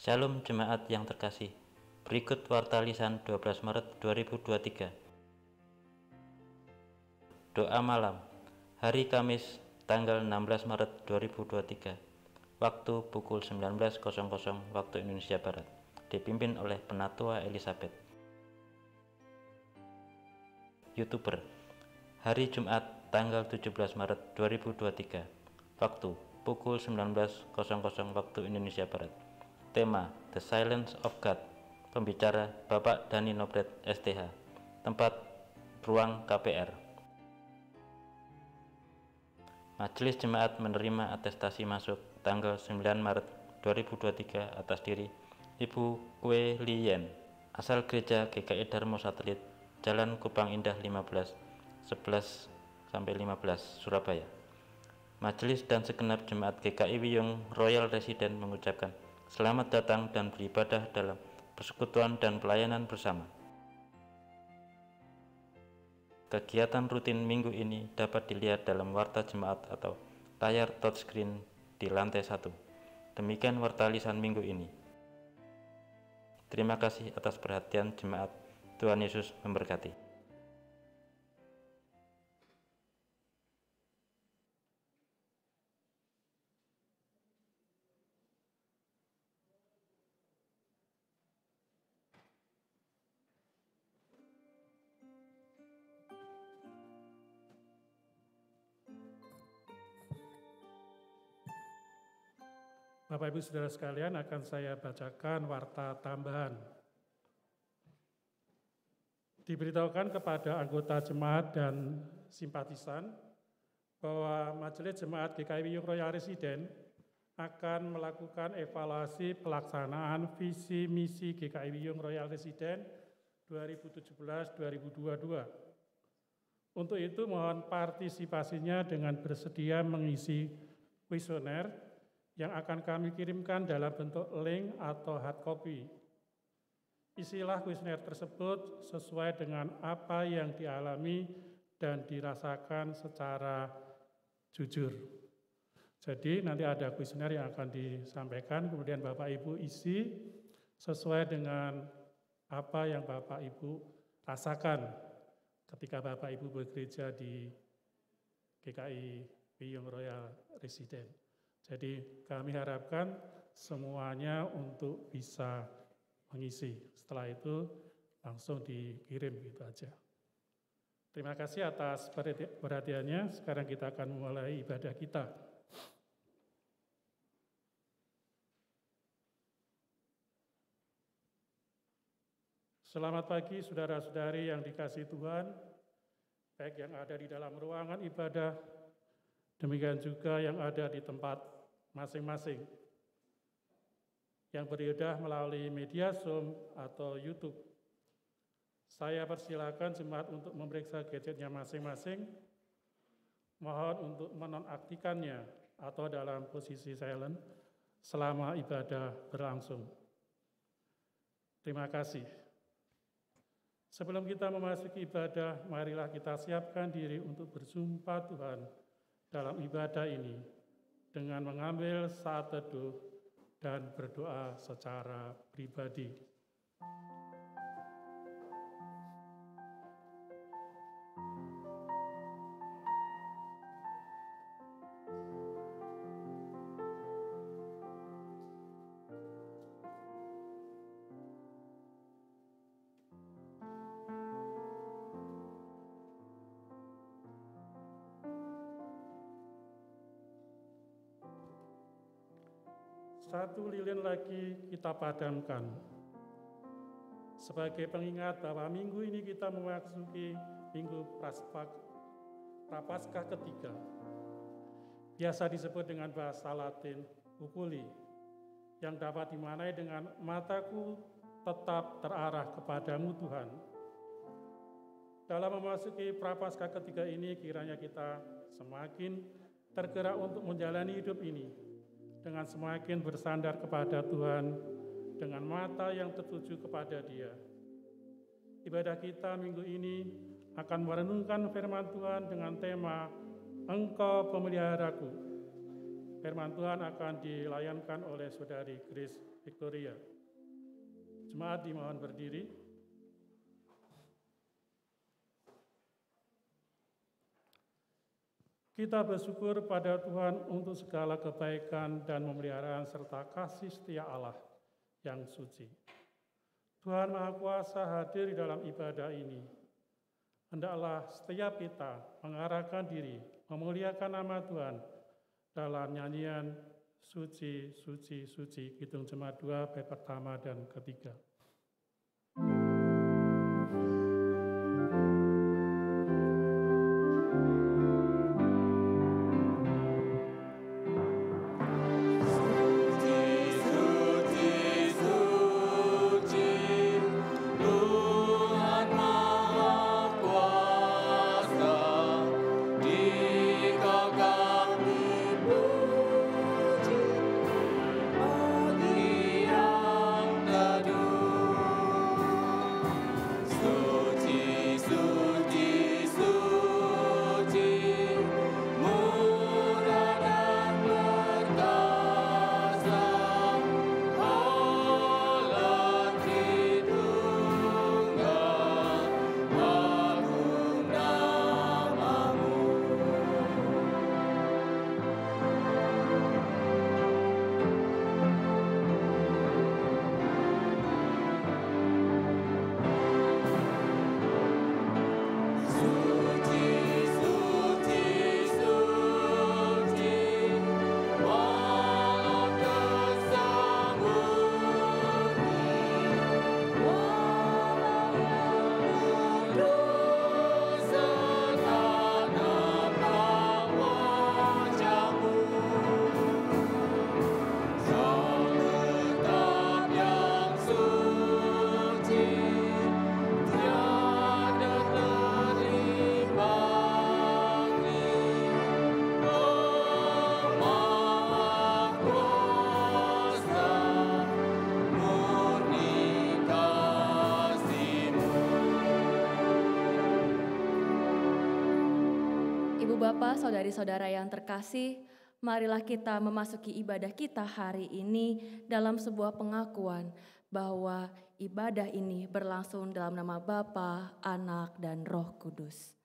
Shalom jemaat yang terkasih. Berikut warta lisan 12 Maret 2023. Doa malam. Hari Kamis, tanggal 16 Maret 2023. Waktu pukul 19.00 waktu Indonesia Barat. Dipimpin oleh Penatua Elizabeth. YouTuber. Hari Jumat, tanggal 17 Maret 2023. Waktu pukul 19.00 waktu Indonesia Barat. Tema The Silence of God. Pembicara Bapak Dani Nobret STH. Tempat ruang KPR. Majelis Jemaat menerima atestasi masuk tanggal 9 Maret 2023 atas diri Ibu Kue Lien, asal Gereja GKI Darmo Satelit, Jalan Kupang Indah 15, 11-15, Surabaya. Majelis dan segenap jemaat GKI Wiyung Royal Resident mengucapkan selamat datang dan beribadah dalam persekutuan dan pelayanan bersama. Kegiatan rutin minggu ini dapat dilihat dalam warta jemaat atau layar touchscreen di lantai 1. Demikian warta lisan minggu ini. Terima kasih atas perhatian jemaat. Tuhan Yesus memberkati. Bapak Ibu Saudara sekalian, akan saya bacakan warta tambahan. Diberitahukan kepada anggota jemaat dan simpatisan bahwa Majelis Jemaat GKI Wiyung Royal Resident akan melakukan evaluasi pelaksanaan visi misi GKI Wiyung Royal Resident 2017-2022. Untuk itu mohon partisipasinya dengan bersedia mengisi kuesioner yang akan kami kirimkan dalam bentuk link atau hard copy. Isilah kuesioner tersebut sesuai dengan apa yang dialami dan dirasakan secara jujur. Jadi nanti ada kuesioner yang akan disampaikan, kemudian Bapak Ibu isi sesuai dengan apa yang Bapak Ibu rasakan ketika Bapak Ibu bekerja di GKI Wiyung Royal Resident. Jadi kami harapkan semuanya untuk bisa mengisi. Setelah itu langsung dikirim gitu aja. Terima kasih atas perhatiannya. Sekarang kita akan memulai ibadah kita. Selamat pagi saudara-saudari yang dikasihi Tuhan, baik yang ada di dalam ruangan ibadah, demikian juga yang ada di tempat masing-masing, yang beribadah melalui media Zoom atau YouTube. Saya persilakan jemaat untuk memeriksa gadgetnya masing-masing. Mohon untuk menonaktifkannya atau dalam posisi silent selama ibadah berlangsung. Terima kasih. Sebelum kita memasuki ibadah, marilah kita siapkan diri untuk bersumpah Tuhan dalam ibadah ini dengan mengambil saat teduh dan berdoa secara pribadi. Satu lilin lagi kita padamkan. Sebagai pengingat bahwa minggu ini kita memasuki minggu Prapaskah ketiga. Biasa disebut dengan bahasa Latin Oculi, yang dapat dimaknai dengan mataku tetap terarah kepadamu Tuhan. Dalam memasuki Prapaskah ketiga ini, kiranya kita semakin tergerak untuk menjalani hidup ini dengan semakin bersandar kepada Tuhan, dengan mata yang tertuju kepada Dia. Ibadah kita minggu ini akan merenungkan firman Tuhan dengan tema Engkau Pemeliharaku. Firman Tuhan akan dilayankan oleh Saudari Grace Victoria. Jemaat dimohon berdiri. Kita bersyukur pada Tuhan untuk segala kebaikan dan pemeliharaan serta kasih setia Allah yang suci. Tuhan Maha Kuasa hadir di dalam ibadah ini. Hendaklah setiap kita mengarahkan diri, memuliakan nama Tuhan dalam nyanyian Suci, Suci, Suci, Kidung Jemaat 2 bait pertama dan ketiga. Bapak, saudari-saudara yang terkasih, marilah kita memasuki ibadah kita hari ini dalam sebuah pengakuan bahwa ibadah ini berlangsung dalam nama Bapa, Anak, dan Roh Kudus.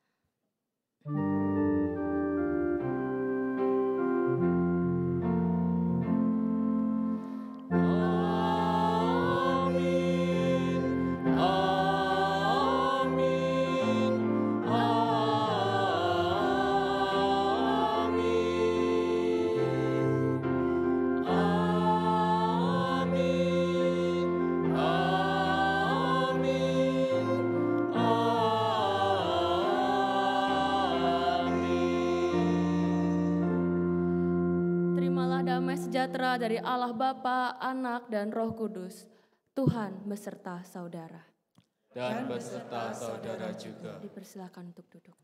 Sejahtera dari Allah Bapa, Anak, dan Roh Kudus, Tuhan beserta saudara. Dan beserta saudara juga. Dipersilakan untuk duduk.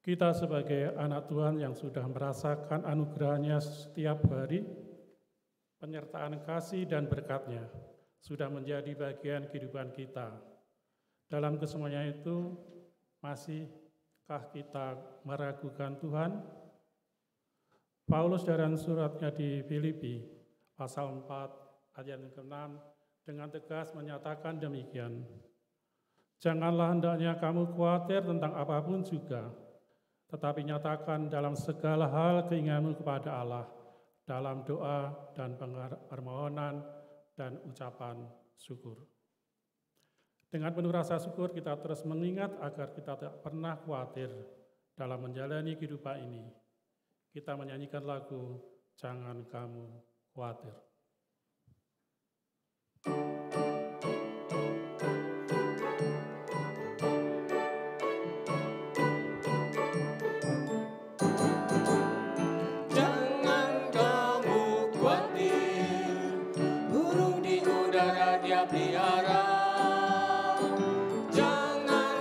Kita sebagai anak Tuhan yang sudah merasakan anugerahnya setiap hari, penyertaan kasih dan berkat-Nya sudah menjadi bagian kehidupan kita. Dalam kesemuanya itu, masihkah kita meragukan Tuhan? Paulus dalam suratnya di Filipi, pasal 4, ayat yang ke-6, dengan tegas menyatakan demikian. Janganlah hendaknya kamu khawatir tentang apapun juga, tetapi nyatakan dalam segala hal keinginanmu kepada Allah, dalam doa dan permohonan dan ucapan syukur. Dengan penuh rasa syukur kita terus mengingat agar kita tak pernah khawatir dalam menjalani kehidupan ini. Kita menyanyikan lagu Jangan Kamu Khawatir. Jangan kamu khawatir, burung di udara dia pelihara. Jangan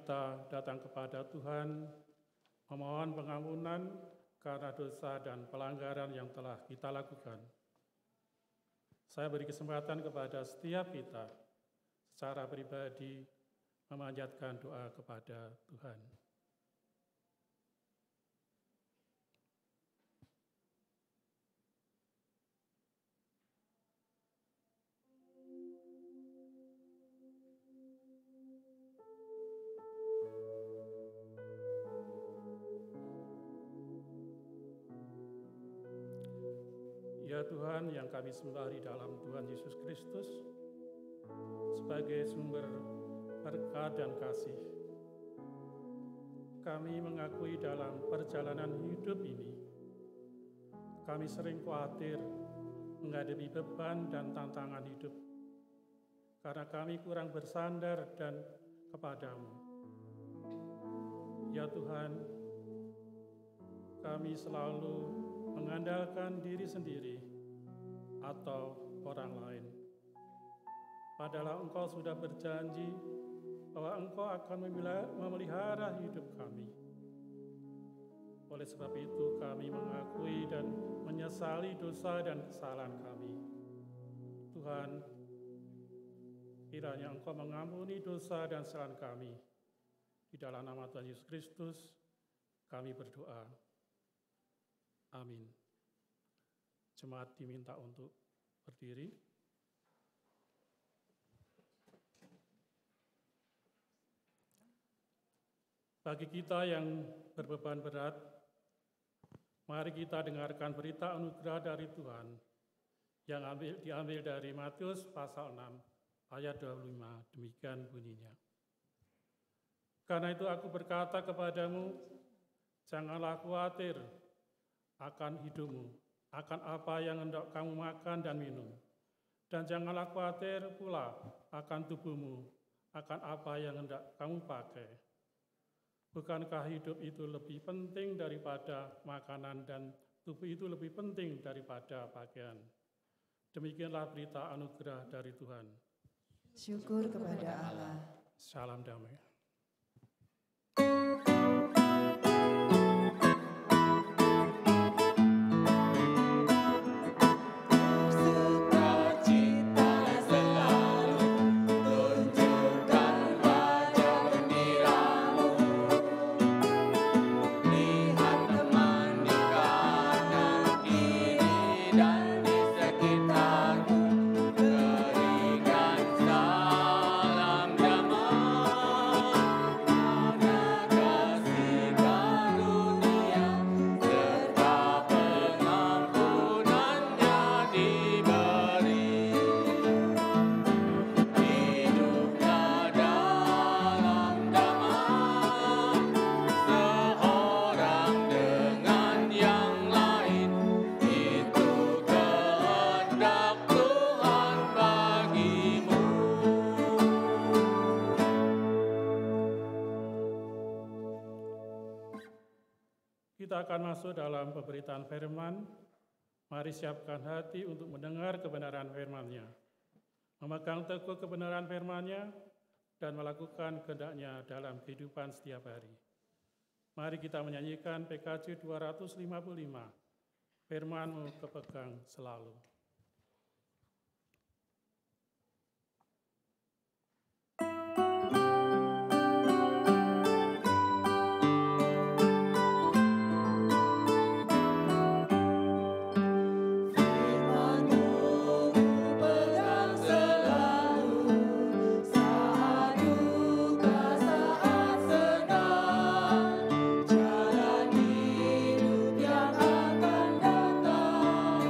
kita datang kepada Tuhan, memohon pengampunan karena dosa dan pelanggaran yang telah kita lakukan. Saya beri kesempatan kepada setiap kita secara pribadi memanjatkan doa kepada Tuhan. Ya Tuhan yang kami sembah di dalam Tuhan Yesus Kristus sebagai sumber berkat dan kasih. Kami mengakui dalam perjalanan hidup ini, kami sering khawatir menghadapi beban dan tantangan hidup, karena kami kurang bersandar dan kepadamu. Ya Tuhan, kami selalu mengandalkan diri sendiri atau orang lain. Padahal Engkau sudah berjanji bahwa Engkau akan memelihara hidup kami. Oleh sebab itu kami mengakui dan menyesali dosa dan kesalahan kami. Tuhan, kiranya Engkau mengampuni dosa dan kesalahan kami. Di dalam nama Tuhan Yesus Kristus kami berdoa. Amin. Jemaat diminta untuk berdiri. Bagi kita yang berbeban berat, mari kita dengarkan berita anugerah dari Tuhan yang diambil dari Matius pasal 6 ayat 25. Demikian bunyinya. Karena itu aku berkata kepadamu, janganlah khawatir akan hidupmu, akan apa yang hendak kamu makan dan minum. Dan janganlah khawatir pula akan tubuhmu, akan apa yang hendak kamu pakai. Bukankah hidup itu lebih penting daripada makanan dan tubuh itu lebih penting daripada pakaian? Demikianlah berita anugerah dari Tuhan. Syukur kepada Allah. Salam damai. Kita akan masuk dalam pemberitaan firman. Mari siapkan hati untuk mendengar kebenaran firman-Nya, memegang teguh kebenaran firman-Nya, dan melakukan kehendak-Nya dalam kehidupan setiap hari. Mari kita menyanyikan PKJ 255, Firman-Mu kepegang selalu. Jalan hidup yang akan datang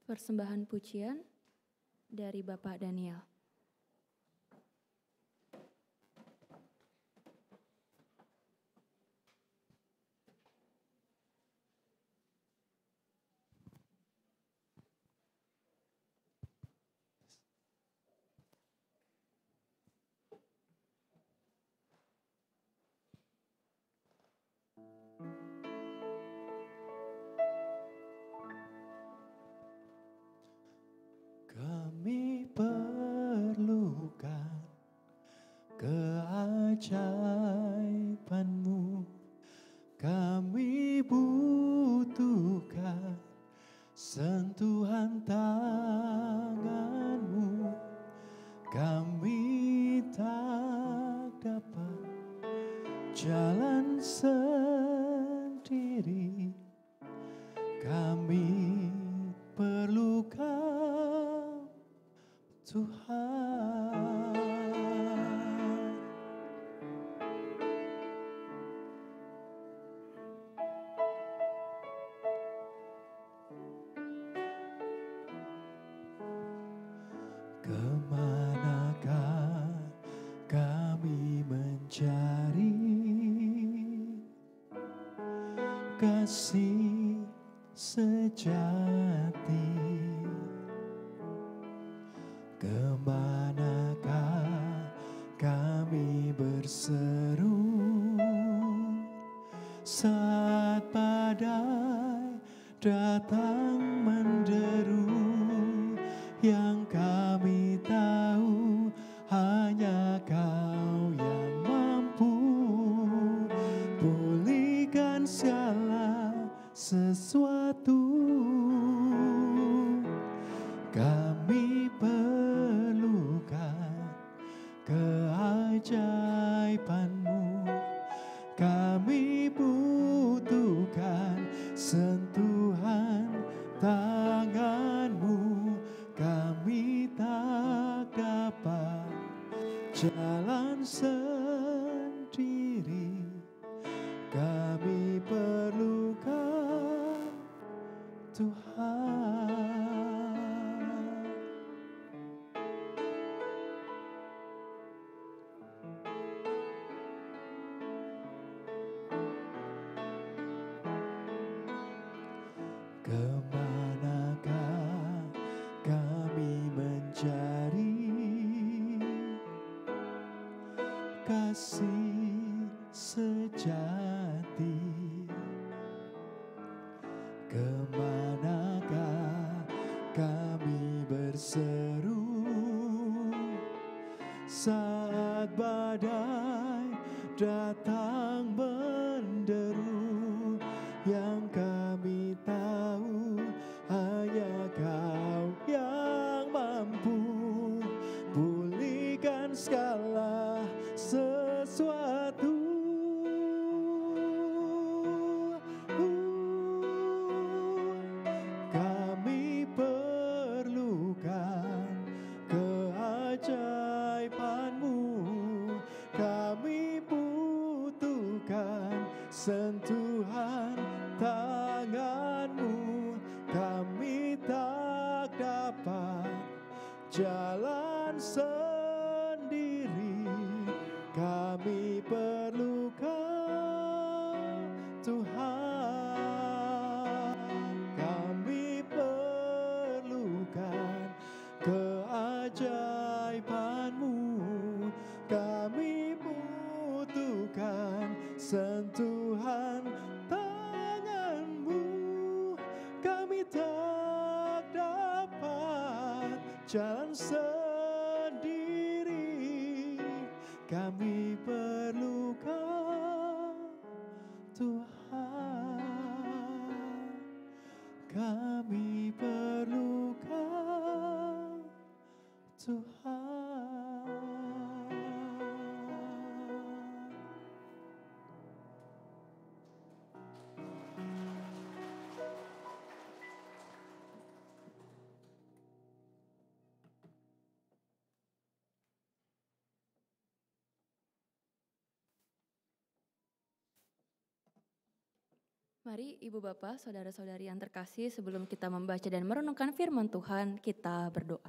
Persembahan pujian dari Bapak Daniel. Kami perlukan keajaiban-Mu, kami butuhkan sentuhan tangan-Mu, kami tak dapat jalan sendiri, kami perlukan Tuhan. Kemanakah kami mencari kasih sejati? Kemanakah kami berseru saat badai datang menderu? Yang kami tahu hanya Kau yang mampu pulihkan segala sesuatu. Kami perlukan keajaiban-Mu, kami butuhkan sentuhan tangan-Mu, kami tak dapat jalan sendiri, kami perlukan Tuhan. Kemanakah kami mencari kasih sejati? Kemanakah kami berseru saat badai datang menderu? Yang kami tahu hanya Kau yang mampu pulihkan segala sesuatu. Kami perlukan keajaiban-Mu, kami butuhkan sentuhan tangan-Mu, kami tak dapat jalan sendiri, kami perlukan Tuhan. Kami perlukan keajaiban-Mu, kami butuhkan sentuhan tangan-Mu, kami tak dapat jalan sendiri, kami perlukan Tuhan. Kami perlukan Tuhan. Mari Ibu Bapak, Saudara-saudari yang terkasih, sebelum kita membaca dan merenungkan firman Tuhan, kita berdoa.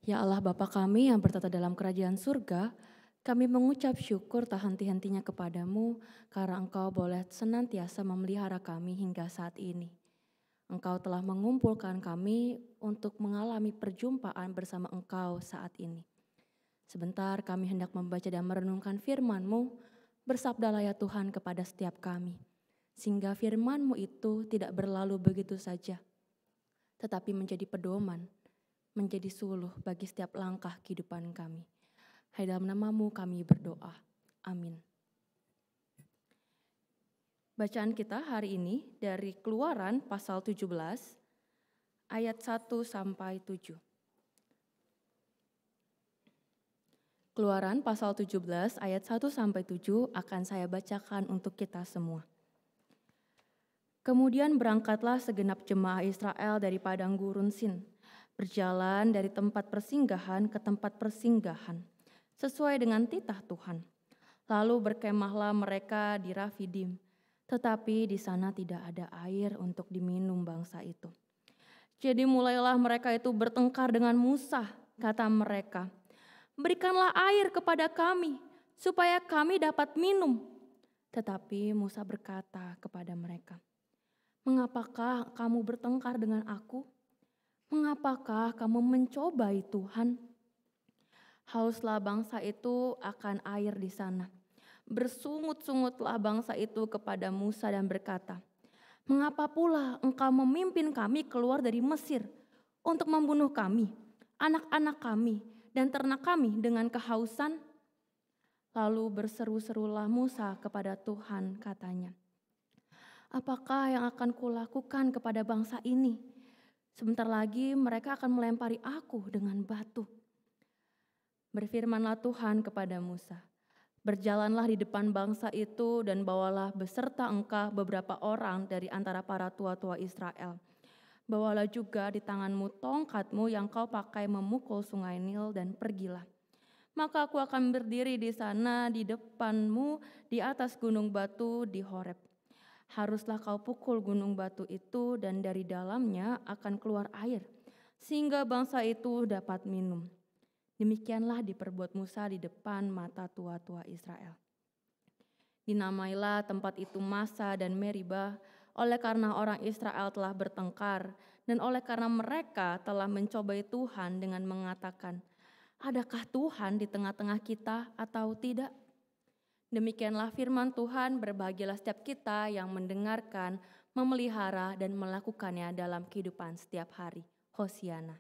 Ya Allah Bapa kami yang bertata dalam kerajaan surga, kami mengucap syukur tak henti-hentinya kepadamu karena Engkau boleh senantiasa memelihara kami hingga saat ini. Engkau telah mengumpulkan kami untuk mengalami perjumpaan bersama Engkau saat ini. Sebentar kami hendak membaca dan merenungkan firman-Mu, bersabdalah ya Tuhan kepada setiap kami. Sehingga firman-Mu itu tidak berlalu begitu saja, tetapi menjadi pedoman, menjadi suluh bagi setiap langkah kehidupan kami. Hai dalam nama-Mu kami berdoa. Amin. Bacaan kita hari ini dari Keluaran pasal 17 ayat 1 sampai 7. Keluaran pasal 17 ayat 1 sampai 7 akan saya bacakan untuk kita semua. Kemudian berangkatlah segenap jemaah Israel dari padang gurun Sin, berjalan dari tempat persinggahan ke tempat persinggahan, sesuai dengan titah Tuhan. Lalu berkemahlah mereka di Rafidim, tetapi di sana tidak ada air untuk diminum bangsa itu. Jadi mulailah mereka itu bertengkar dengan Musa, kata mereka, "Berikanlah air kepada kami, supaya kami dapat minum." Tetapi Musa berkata kepada mereka, "Mengapakah kamu bertengkar dengan aku? Mengapakah kamu mencobai Tuhan?" Hauslah bangsa itu akan air di sana. Bersungut-sungutlah bangsa itu kepada Musa dan berkata, "Mengapa pula engkau memimpin kami keluar dari Mesir untuk membunuh kami, anak-anak kami, dan ternak kami dengan kehausan?" Lalu berseru-serulah Musa kepada Tuhan, katanya, "Apakah yang akan kulakukan kepada bangsa ini? Sebentar lagi mereka akan melempari aku dengan batu." Berfirmanlah Tuhan kepada Musa, "Berjalanlah di depan bangsa itu dan bawalah beserta engkau beberapa orang dari antara para tua-tua Israel. Bawalah juga di tanganmu tongkatmu yang kau pakai memukul sungai Nil dan pergilah. Maka aku akan berdiri di sana di depanmu di atas gunung batu di Horeb. Haruslah kau pukul gunung batu itu dan dari dalamnya akan keluar air, sehingga bangsa itu dapat minum." Demikianlah diperbuat Musa di depan mata tua-tua Israel. Dinamailah tempat itu Masa dan Meribah, oleh karena orang Israel telah bertengkar, dan oleh karena mereka telah mencobai Tuhan dengan mengatakan, "Adakah Tuhan di tengah-tengah kita atau tidak?" Demikianlah firman Tuhan, berbahagialah setiap kita yang mendengarkan, memelihara, dan melakukannya dalam kehidupan setiap hari. Hosiana.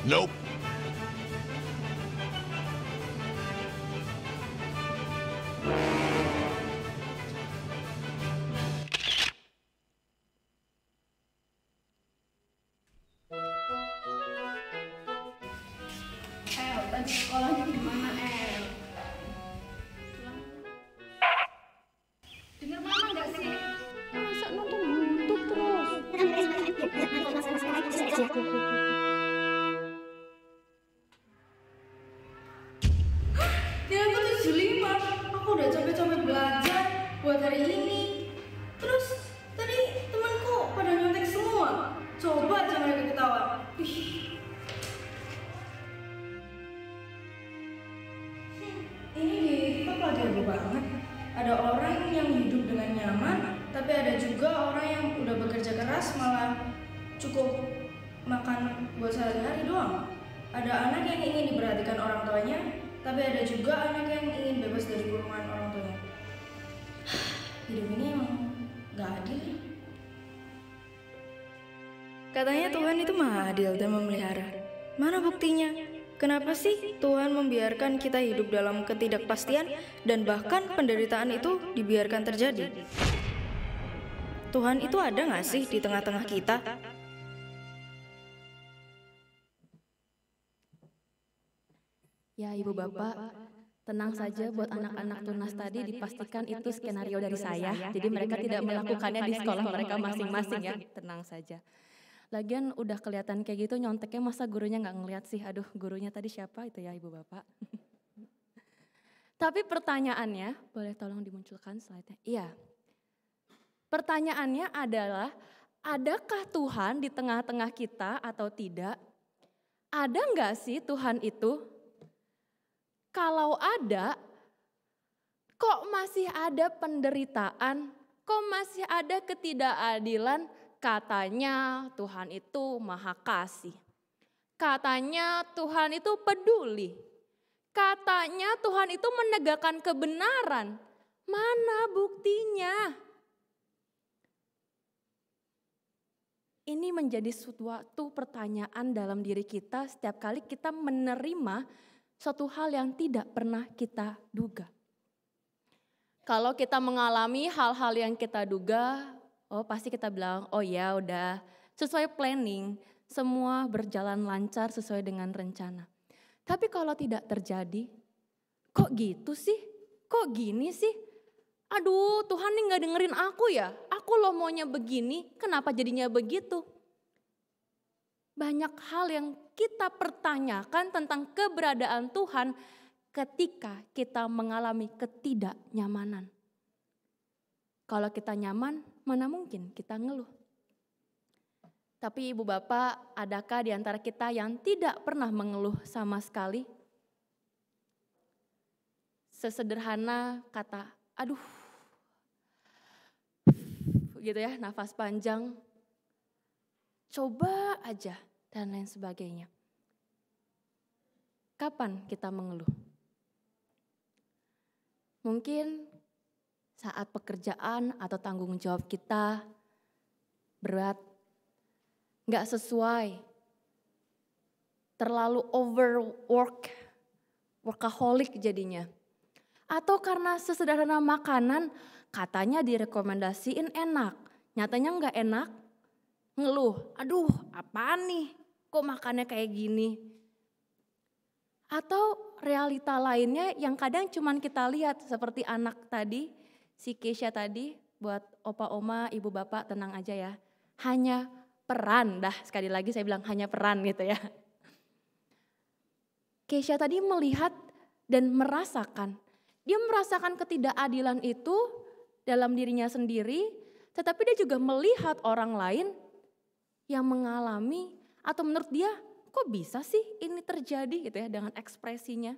Nope. Tadi sekolahnya gimana, El? Dengar mama nggak sih? Masa nonton YouTube terus? buat hari ini. Terus tadi temanku pada nyontek semua. Coba aja mereka ketawa. Ini di kita pelajaran banget. Ada orang yang hidup dengan nyaman, tapi ada juga orang yang udah bekerja keras malah cukup makan buat sehari-hari doang. Ada anak yang ingin diperhatikan orang tuanya, tapi ada juga anak yang ingin bebas dari kurungan orang tuanya. Hidup ini emang gak adil. Katanya Tuhan itu maha adil dan memelihara. Mana buktinya? Kenapa sih Tuhan membiarkan kita hidup dalam ketidakpastian dan bahkan penderitaan itu dibiarkan terjadi? Tuhan itu ada gak sih di tengah-tengah kita? Ya Ibu Bapak, tenang saja buat anak-anak tunas tadi, dipastikan itu skenario dari saya. Jadi mereka tidak melakukannya di sekolah mereka masing-masing ya, tenang saja. Lagian udah kelihatan kayak gitu nyonteknya, masa gurunya nggak ngeliat sih? Aduh, gurunya tadi siapa itu ya Ibu Bapak? Tapi pertanyaannya, boleh tolong dimunculkan slide-nya? Iya. Pertanyaannya adalah, adakah Tuhan di tengah-tengah kita atau tidak? Ada nggak sih Tuhan itu? Kalau ada, kok masih ada penderitaan? Kok masih ada ketidakadilan? Katanya Tuhan itu maha kasih. Katanya Tuhan itu peduli. Katanya Tuhan itu menegakkan kebenaran. Mana buktinya? Ini menjadi suatu pertanyaan dalam diri kita setiap kali kita menerima suatu hal yang tidak pernah kita duga. Kalau kita mengalami hal-hal yang kita duga, pasti kita bilang, oh ya udah sesuai planning, semua berjalan lancar sesuai dengan rencana. Tapi kalau tidak terjadi, kok gitu sih? Kok gini sih? Aduh, Tuhan nih gak dengerin aku ya? Aku loh maunya begini, kenapa jadinya begitu? Banyak hal yang kita pertanyakan tentang keberadaan Tuhan ketika kita mengalami ketidaknyamanan. Kalau kita nyaman, mana mungkin kita ngeluh. Tapi Ibu Bapak, adakah di antara kita yang tidak pernah mengeluh sama sekali? Sesederhana kata, aduh, gitu ya, nafas panjang, coba aja, dan lain sebagainya. Kapan kita mengeluh? Mungkin saat pekerjaan atau tanggung jawab kita berat, gak sesuai, terlalu overwork, workaholic jadinya. Atau karena sesederhana makanan, katanya direkomendasiin enak, nyatanya gak enak, ngeluh, aduh apaan nih, kok makannya kayak gini. Atau realita lainnya yang kadang cuman kita lihat seperti anak tadi, si Keisha tadi, buat opa oma, ibu bapak tenang aja ya. Hanya peran, sekali lagi saya bilang hanya peran gitu ya. Keisha tadi melihat dan merasakan, dia merasakan ketidakadilan itu dalam dirinya sendiri, tetapi dia juga melihat orang lain yang mengalami atau menurut dia kok bisa sih ini terjadi gitu ya dengan ekspresinya.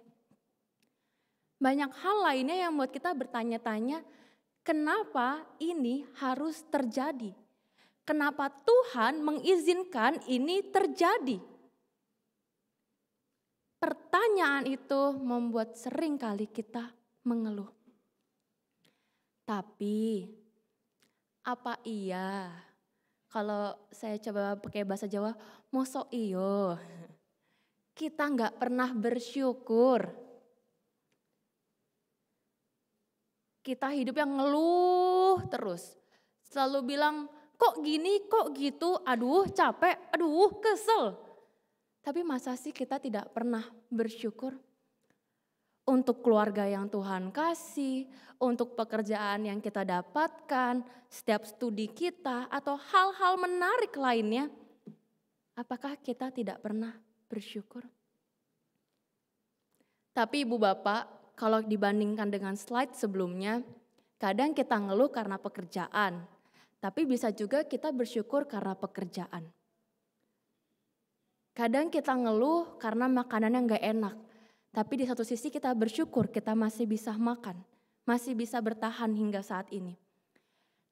Banyak hal lainnya yang membuat kita bertanya-tanya, kenapa ini harus terjadi? Kenapa Tuhan mengizinkan ini terjadi? Pertanyaan itu membuat sering kali kita mengeluh. Tapi apa iya? Kalau saya coba pakai bahasa Jawa, mosok iyo. Kita nggak pernah bersyukur. Kita hidup yang ngeluh terus. Selalu bilang, kok gini, kok gitu, aduh capek, aduh kesel. Tapi masa sih kita tidak pernah bersyukur? Untuk keluarga yang Tuhan kasih, untuk pekerjaan yang kita dapatkan, setiap studi kita, atau hal-hal menarik lainnya. Apakah kita tidak pernah bersyukur? Tapi Ibu Bapak, kalau dibandingkan dengan slide sebelumnya, Kadang kita ngeluh karena pekerjaan, tapi bisa juga kita bersyukur karena pekerjaan. Kadang kita ngeluh karena makanannya gak enak, tapi di satu sisi kita bersyukur kita masih bisa makan, masih bisa bertahan hingga saat ini.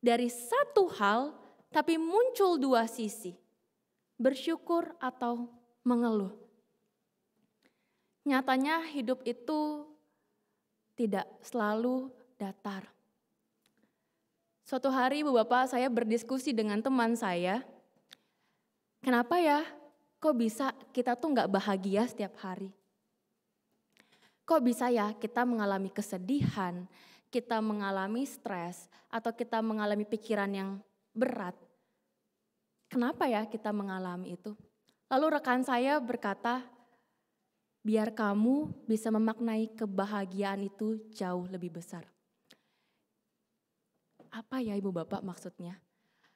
Dari satu hal, tapi muncul dua sisi, bersyukur atau mengeluh. Nyatanya hidup itu tidak selalu datar. Suatu hari Ibu Bapak saya berdiskusi dengan teman saya, kenapa ya kok bisa kita tuh gak bahagia setiap hari? Kok bisa ya kita mengalami kesedihan, kita mengalami stres, atau kita mengalami pikiran yang berat? Kenapa ya kita mengalami itu? Lalu rekan saya berkata, biar kamu bisa memaknai kebahagiaan itu jauh lebih besar. Apa ya Ibu Bapak maksudnya?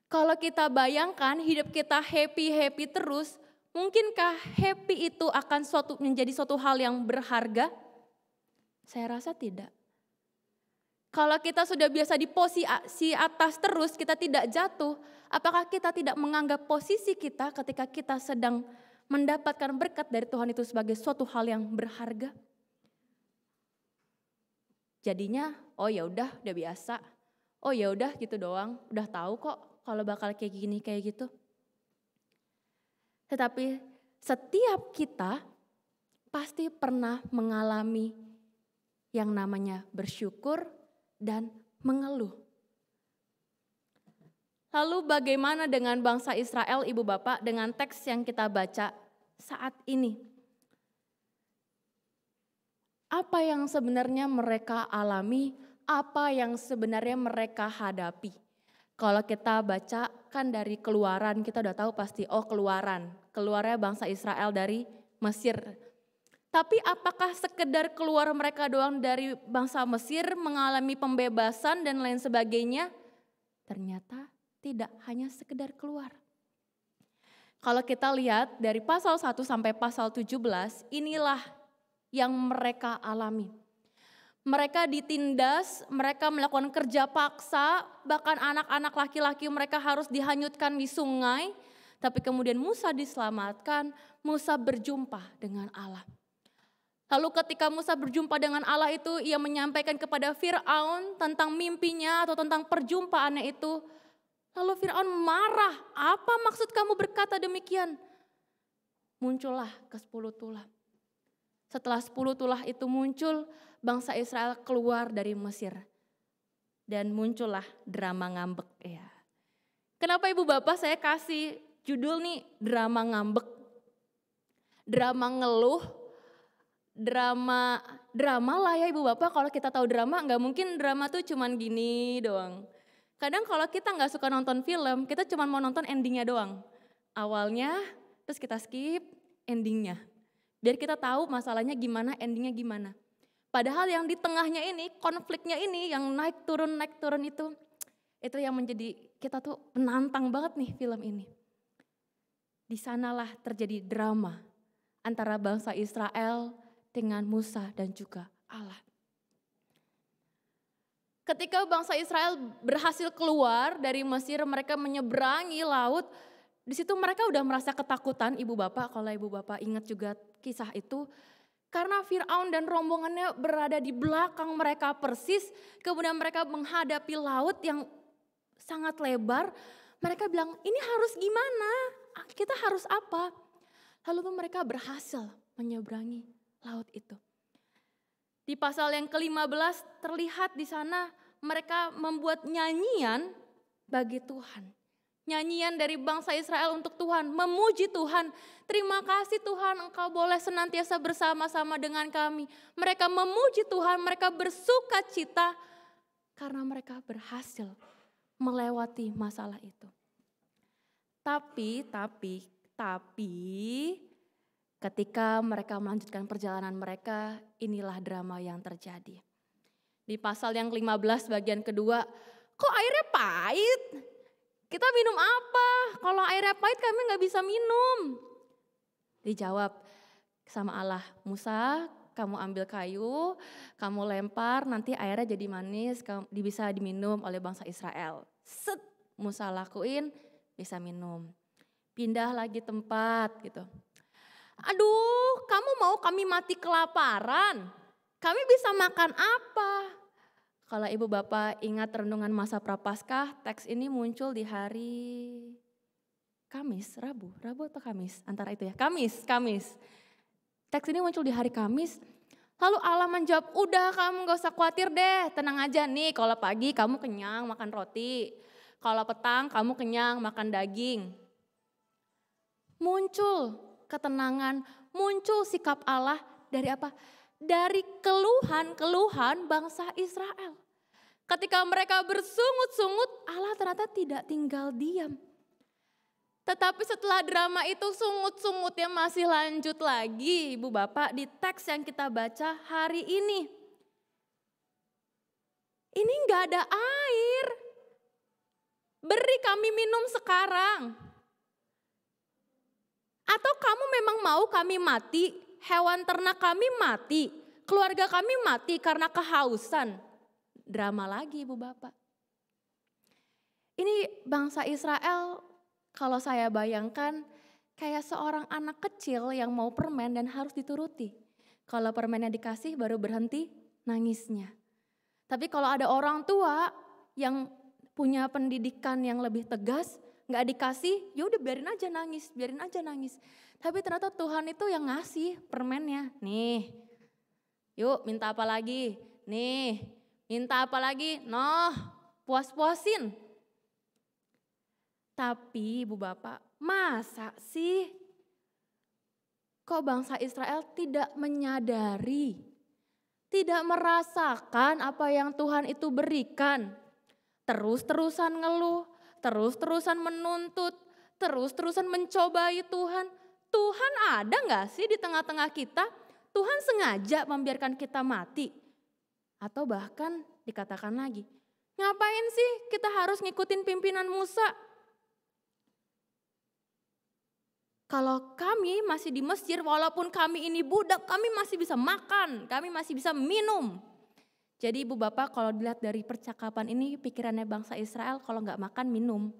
Kalau kita bayangkan hidup kita happy-happy terus, mungkinkah happy itu akan menjadi suatu hal yang berharga? Saya rasa tidak. Kalau kita sudah biasa di posisi atas terus, kita tidak jatuh, apakah kita tidak menganggap posisi kita ketika kita sedang mendapatkan berkat dari Tuhan itu sebagai suatu hal yang berharga? Jadinya, oh ya udah biasa. Oh ya udah gitu doang, udah tahu kok kalau bakal kayak gini kayak gitu. Tetapi setiap kita pasti pernah mengalami yang namanya bersyukur dan mengeluh. Lalu bagaimana dengan bangsa Israel, Ibu Bapak, dengan teks yang kita baca saat ini? Apa yang sebenarnya mereka alami? Apa yang sebenarnya mereka hadapi? Kalau kita baca kan dari Keluaran, kita udah tahu pasti, keluarnya bangsa Israel dari Mesir. Tapi apakah sekedar keluar mereka doang dari bangsa Mesir, mengalami pembebasan dan lain sebagainya? Ternyata tidak, hanya sekedar keluar. Kalau kita lihat dari pasal 1 sampai pasal 17, inilah yang mereka alami. Mereka ditindas, mereka melakukan kerja paksa, bahkan anak-anak laki-laki mereka harus dihanyutkan di sungai. Tapi kemudian Musa diselamatkan, Musa berjumpa dengan Allah. Lalu ketika Musa berjumpa dengan Allah itu, ia menyampaikan kepada Fir'aun tentang mimpinya atau tentang perjumpaannya itu. Lalu Fir'aun marah, apa maksud kamu berkata demikian? Muncullah ke-10 tulah. Setelah 10 tulah itu muncul, bangsa Israel keluar dari Mesir. Dan muncullah drama ngambek. Ya. Kenapa Ibu Bapak saya kasih judul nih drama ngambek? Drama ngeluh, drama lah ya Ibu Bapak. Kalau kita tahu drama, nggak mungkin drama tuh cuman gini doang. Kadang kalau kita nggak suka nonton film, kita cuma mau nonton endingnya doang. Awalnya, terus kita skip endingnya. Biar kita tahu masalahnya gimana, endingnya gimana. Padahal yang di tengahnya ini, konfliknya ini, yang naik turun itu yang menjadi kita tuh menantang banget nih film ini. Di sanalah terjadi drama antara bangsa Israel dengan Musa dan juga Allah. Ketika bangsa Israel berhasil keluar dari Mesir, mereka menyeberangi laut. Di situ mereka udah merasa ketakutan, Ibu Bapak, kalau Ibu Bapak ingat juga kisah itu. Karena Fir'aun dan rombongannya berada di belakang mereka persis, kemudian mereka menghadapi laut yang sangat lebar. Mereka bilang, ini harus gimana? Kita harus apa? Lalu mereka berhasil menyeberangi laut itu. Di pasal yang ke-15 terlihat di sana mereka membuat nyanyian bagi Tuhan. Nyanyian dari bangsa Israel untuk Tuhan, memuji Tuhan. Terima kasih Tuhan, Engkau boleh senantiasa bersama-sama dengan kami. Mereka memuji Tuhan, mereka bersuka cita karena mereka berhasil melewati masalah itu. Tapi ketika mereka melanjutkan perjalanan mereka, inilah drama yang terjadi. Di pasal yang ke-15 bagian kedua, kok airnya pahit? Kita minum apa? Kalau airnya pahit kami gak bisa minum. Dijawab sama Allah, Musa, kamu ambil kayu, kamu lempar, nanti airnya jadi manis, bisa diminum oleh bangsa Israel. Set, Musa lakuin, bisa minum. Pindah lagi tempat gitu. Aduh, kamu mau kami mati kelaparan? Kami bisa makan apa? Kalau ibu bapak ingat renungan masa Prapaskah, teks ini muncul di hari Kamis, Rabu atau Kamis? Antara itu ya, Kamis. Teks ini muncul di hari Kamis. Lalu Allah menjawab, udah kamu gak usah khawatir deh, tenang aja nih. Kalau pagi kamu kenyang makan roti. Kalau petang kamu kenyang makan daging. Muncul ketenangan, muncul sikap Allah dari apa? Dari keluhan bangsa Israel. Ketika mereka bersungut-sungut, Allah ternyata tidak tinggal diam. Tetapi setelah drama itu sungut-sungutnya masih lanjut lagi Ibu Bapak di teks yang kita baca hari ini. Ini enggak ada air. Beri kami minum sekarang. Atau kamu memang mau kami mati, hewan ternak kami mati, keluarga kami mati karena kehausan. Drama lagi Ibu Bapak. Ini bangsa Israel, kalau saya bayangkan kayak seorang anak kecil yang mau permen dan harus dituruti. Kalau permennya dikasih baru berhenti nangisnya. Tapi kalau ada orang tua yang punya pendidikan yang lebih tegas, gak dikasih, ya udah biarin aja nangis. Tapi ternyata Tuhan itu yang ngasih permennya. Nih, yuk minta apa lagi? Nih, minta apa lagi? Noh, puas-puasin. Tapi Ibu Bapak, masa sih kok bangsa Israel tidak menyadari, tidak merasakan apa yang Tuhan itu berikan? Terus-terusan ngeluh, terus-terusan menuntut, terus-terusan mencobai Tuhan. Tuhan ada gak sih di tengah-tengah kita? Tuhan sengaja membiarkan kita mati? Atau bahkan dikatakan lagi, ngapain sih kita harus ngikutin pimpinan Musa? Kalau kami masih di Mesir, walaupun kami ini budak, kami masih bisa makan, kami masih bisa minum. Jadi Ibu Bapak kalau dilihat dari percakapan ini, pikirannya bangsa Israel kalau nggak makan, minum.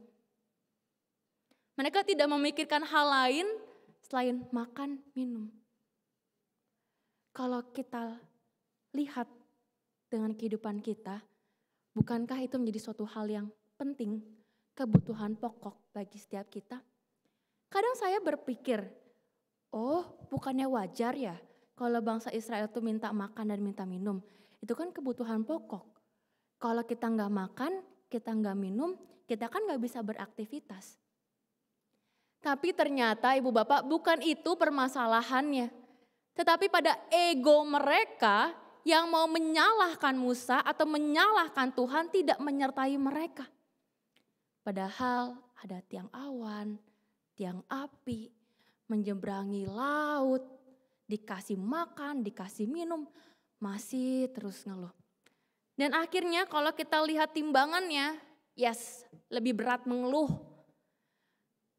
Mereka tidak memikirkan hal lain selain makan, minum. Kalau kita lihat dengan kehidupan kita, bukankah itu menjadi suatu hal yang penting, kebutuhan pokok bagi setiap kita? Kadang saya berpikir, oh bukannya wajar ya kalau bangsa Israel itu minta makan dan minta minum. Itu kan kebutuhan pokok. Kalau kita nggak makan, kita nggak minum, kita kan nggak bisa beraktivitas. Tapi ternyata Ibu Bapak bukan itu permasalahannya. Tetapi pada ego mereka yang mau menyalahkan Musa atau menyalahkan Tuhan tidak menyertai mereka. Padahal ada tiang awan, tiang api, menyeberangi laut, dikasih makan, dikasih minum, masih terus ngeluh. Dan akhirnya kalau kita lihat timbangannya, yes, lebih berat mengeluh.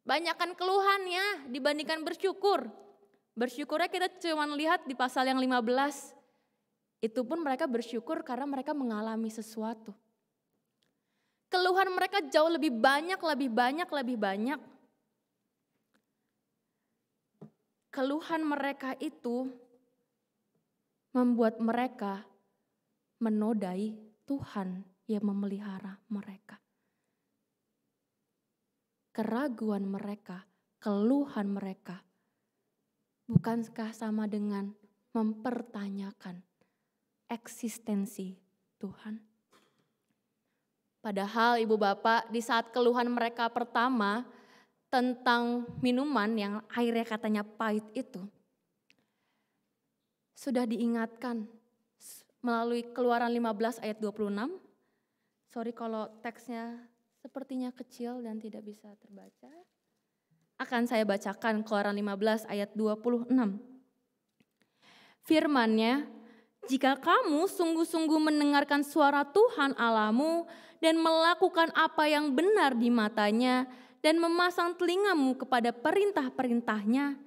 Banyakkan keluhannya dibandingkan bersyukur. Bersyukurnya kita cuma lihat di pasal yang 15. Itu pun mereka bersyukur karena mereka mengalami sesuatu. Keluhan mereka jauh lebih banyak. Keluhan mereka itu membuat mereka menodai Tuhan yang memelihara mereka. Keraguan mereka, keluhan mereka, bukankah sama dengan mempertanyakan eksistensi Tuhan? Padahal Ibu Bapak di saat keluhan mereka pertama tentang minuman yang airnya katanya pahit itu, sudah diingatkan melalui Keluaran 15 ayat 26. Sorry kalau teksnya sepertinya kecil dan tidak bisa terbaca. Akan saya bacakan Keluaran 15 ayat 26. Firman-Nya, jika kamu sungguh-sungguh mendengarkan suara Tuhan Allahmu dan melakukan apa yang benar di matanya dan memasang telingamu kepada perintah-perintahnya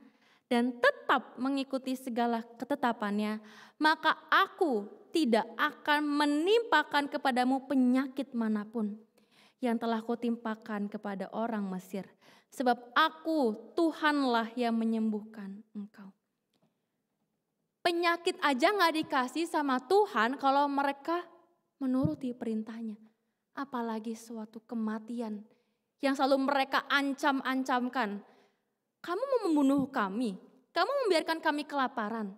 dan tetap mengikuti segala ketetapannya, maka aku tidak akan menimpakan kepadamu penyakit manapun yang telah kutimpakan kepada orang Mesir. Sebab aku, Tuhanlah yang menyembuhkan engkau. Penyakit aja gak dikasih sama Tuhan kalau mereka menuruti perintahnya. Apalagi suatu kematian yang selalu mereka ancam-ancamkan. Kamu mau membunuh kami, kamu membiarkan kami kelaparan.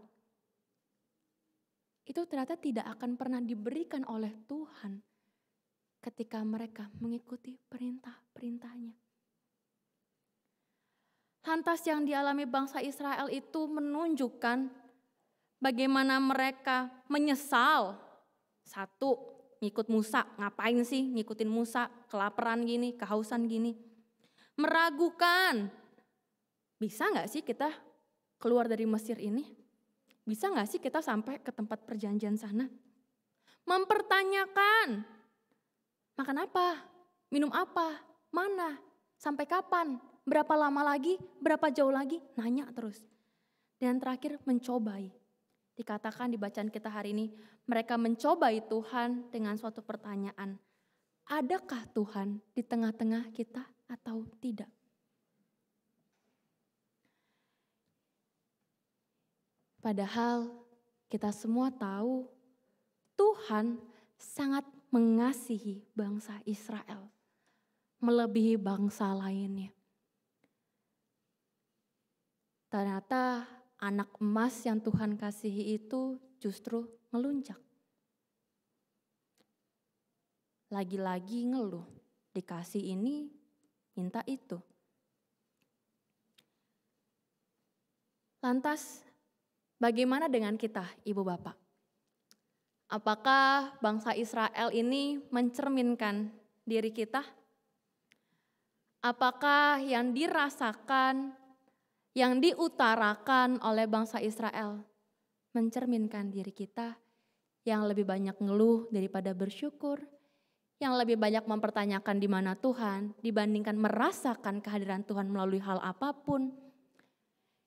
Itu ternyata tidak akan pernah diberikan oleh Tuhan ketika mereka mengikuti perintah-perintahnya. Lantas yang dialami bangsa Israel itu menunjukkan bagaimana mereka menyesal. Satu, ngikut Musa, ngapain sih ngikutin Musa, kelaparan gini, kehausan gini. Meragukan, bisa gak sih kita keluar dari Mesir ini? Bisa gak sih kita sampai ke tempat perjanjian sana? Mempertanyakan, makan apa? Minum apa? Mana? Sampai kapan? Berapa lama lagi? Berapa jauh lagi? Nanya terus. Dan terakhir mencobai. Dikatakan di bacaan kita hari ini, mereka mencobai Tuhan dengan suatu pertanyaan. Adakah Tuhan di tengah-tengah kita atau tidak? Padahal kita semua tahu Tuhan sangat mengasihi bangsa Israel, melebihi bangsa lainnya. Ternyata anak emas yang Tuhan kasihi itu justru ngeluncak. Lagi-lagi ngeluh, dikasih ini, minta itu. Lantas, bagaimana dengan kita, Ibu Bapak? Apakah bangsa Israel ini mencerminkan diri kita? Apakah yang dirasakan, yang diutarakan oleh bangsa Israel mencerminkan diri kita yang lebih banyak ngeluh daripada bersyukur, yang lebih banyak mempertanyakan di mana Tuhan dibandingkan merasakan kehadiran Tuhan melalui hal apapun,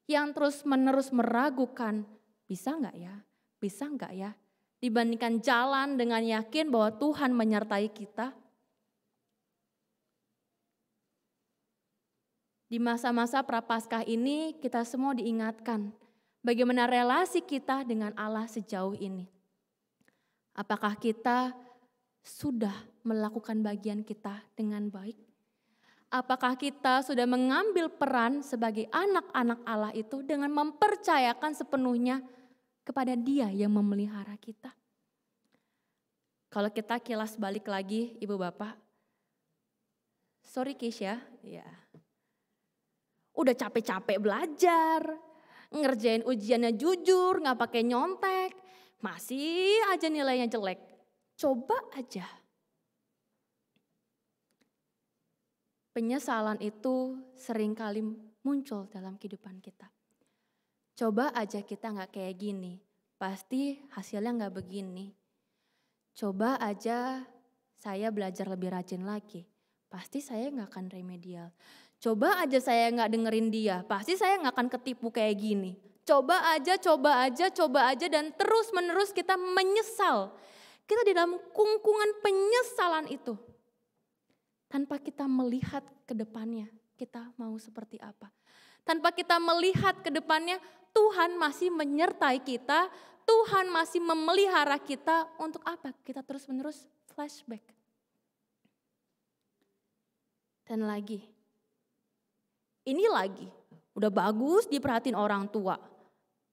yang terus-menerus meragukan, bisa enggak ya, bisa enggak ya, dibandingkan jalan dengan yakin bahwa Tuhan menyertai kita. Di masa-masa Prapaskah ini kita semua diingatkan bagaimana relasi kita dengan Allah sejauh ini. Apakah kita sudah melakukan bagian kita dengan baik? Apakah kita sudah mengambil peran sebagai anak-anak Allah itu dengan mempercayakan sepenuhnya kepada Dia yang memelihara kita? Kalau kita kilas balik lagi, Ibu Bapak, sorry Keisha, ya. Udah capek-capek belajar, ngerjain ujiannya jujur, gak pakai nyontek, masih aja nilainya jelek. Coba aja. Penyesalan itu seringkali muncul dalam kehidupan kita. Coba aja kita gak kayak gini, pasti hasilnya gak begini. Coba aja saya belajar lebih rajin lagi, pasti saya gak akan remedial. Coba aja saya gak dengerin dia, pasti saya gak akan ketipu kayak gini. Coba aja dan terus menerus kita menyesal. Kita di dalam kungkungan penyesalan itu. Tanpa kita melihat ke depannya, kita mau seperti apa. Tanpa kita melihat ke depannya, Tuhan masih menyertai kita, Tuhan masih memelihara kita. Untuk apa? Kita terus menerus flashback. Dan lagi, ini lagi, udah bagus diperhatiin orang tua,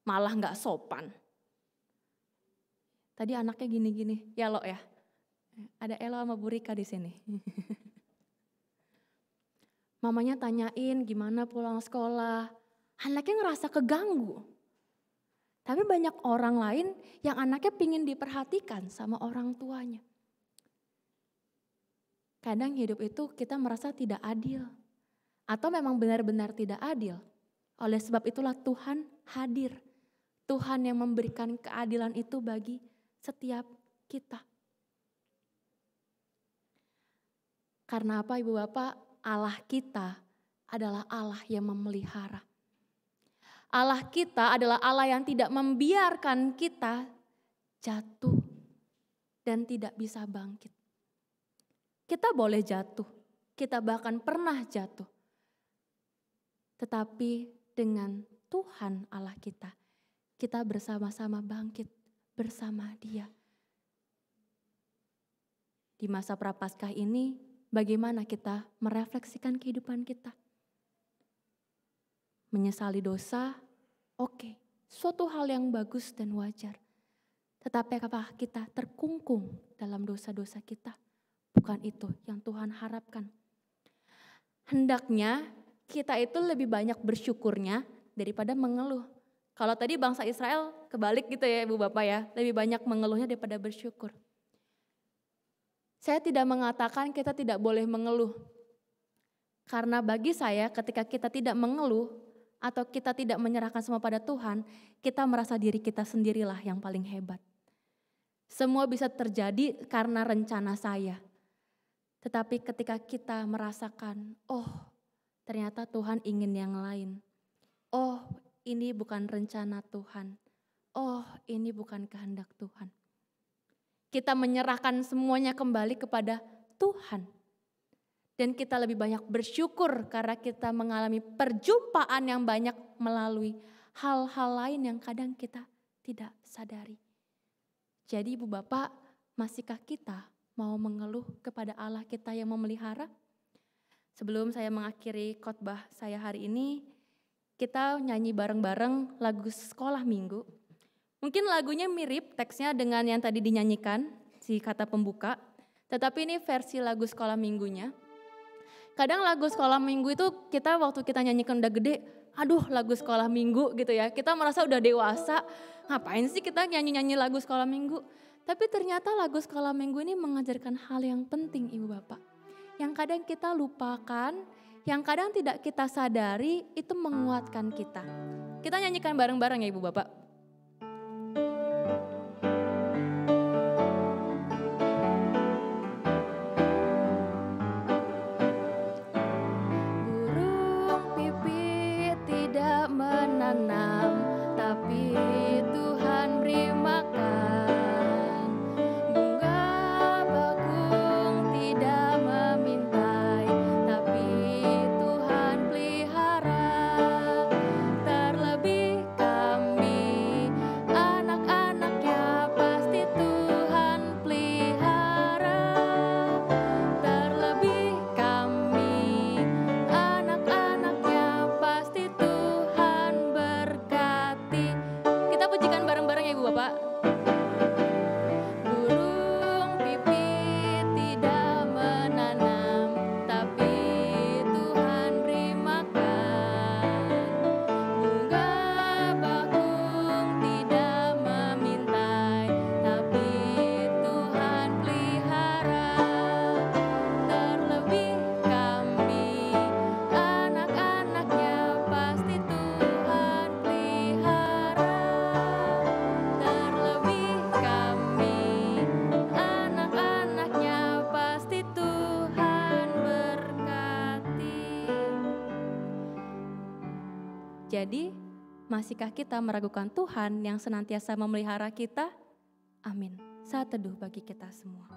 malah gak sopan. Tadi anaknya gini-gini, ya Lo ya. Ada Elo sama Bu Rika di sini. Mamanya tanyain gimana pulang sekolah, anaknya ngerasa keganggu. Tapi banyak orang lain yang anaknya pingin diperhatikan sama orang tuanya. Kadang hidup itu kita merasa tidak adil. Atau memang benar-benar tidak adil. Oleh sebab itulah Tuhan hadir. Tuhan yang memberikan keadilan itu bagi setiap kita. Karena apa Ibu Bapak? Allah kita adalah Allah yang memelihara. Allah kita adalah Allah yang tidak membiarkan kita jatuh dan tidak bisa bangkit. Kita boleh jatuh, kita bahkan pernah jatuh. Tetapi dengan Tuhan Allah kita bersama-sama bangkit bersama Dia. Di masa Prapaskah ini, bagaimana kita merefleksikan kehidupan kita? Menyesali dosa, oke, suatu hal yang bagus dan wajar. Tetapi apakah kita terkungkung dalam dosa-dosa kita? Bukan itu yang Tuhan harapkan. Hendaknya kita itu lebih banyak bersyukurnya daripada mengeluh. Kalau tadi bangsa Israel kebalik gitu ya Ibu Bapak ya, lebih banyak mengeluhnya daripada bersyukur. Saya tidak mengatakan kita tidak boleh mengeluh. Karena bagi saya ketika kita tidak mengeluh atau kita tidak menyerahkan semua pada Tuhan, kita merasa diri kita sendirilah yang paling hebat. Semua bisa terjadi karena rencana saya. Tetapi ketika kita merasakan, oh ternyata Tuhan ingin yang lain. Oh ini bukan rencana Tuhan. Oh ini bukan kehendak Tuhan. Kita menyerahkan semuanya kembali kepada Tuhan. Dan kita lebih banyak bersyukur karena kita mengalami perjumpaan yang banyak melalui hal-hal lain yang kadang kita tidak sadari. Jadi Ibu Bapak, masihkah kita mau mengeluh kepada Allah kita yang memelihara? Sebelum saya mengakhiri khotbah saya hari ini, kita nyanyi bareng-bareng lagu sekolah minggu. Mungkin lagunya mirip teksnya dengan yang tadi dinyanyikan, si kata pembuka. Tetapi ini versi lagu sekolah minggunya. Kadang lagu sekolah minggu itu kita waktu kita nyanyikan udah gede, aduh lagu sekolah minggu gitu ya. Kita merasa udah dewasa, ngapain sih kita nyanyi-nyanyi lagu sekolah minggu. Tapi ternyata lagu sekolah minggu ini mengajarkan hal yang penting Ibu Bapak. Yang kadang kita lupakan, yang kadang tidak kita sadari itu menguatkan kita. Kita nyanyikan bareng-bareng ya Ibu Bapak. Menanam, tapi Tuhan beri makan. Bunga bakung tidak memintai, tapi Tuhan pelihara. Terlebih kami, anak-anaknya pasti Tuhan pelihara. Terlebih kami, anak-anaknya pasti pujikan bareng-bareng ya Ibu Bapak. Burung pipit tidak menanam, tapi Tuhan beri makan. Bunga bakung tidak memintai, tapi Tuhan pelihara. Terlebih kami, anak-anaknya pasti Tuhan pelihara. Terlebih kami, anak-anaknya pasti Tuhan berkati. Jadi, masihkah kita meragukan Tuhan yang senantiasa memelihara kita? Amin. Saat teduh bagi kita semua.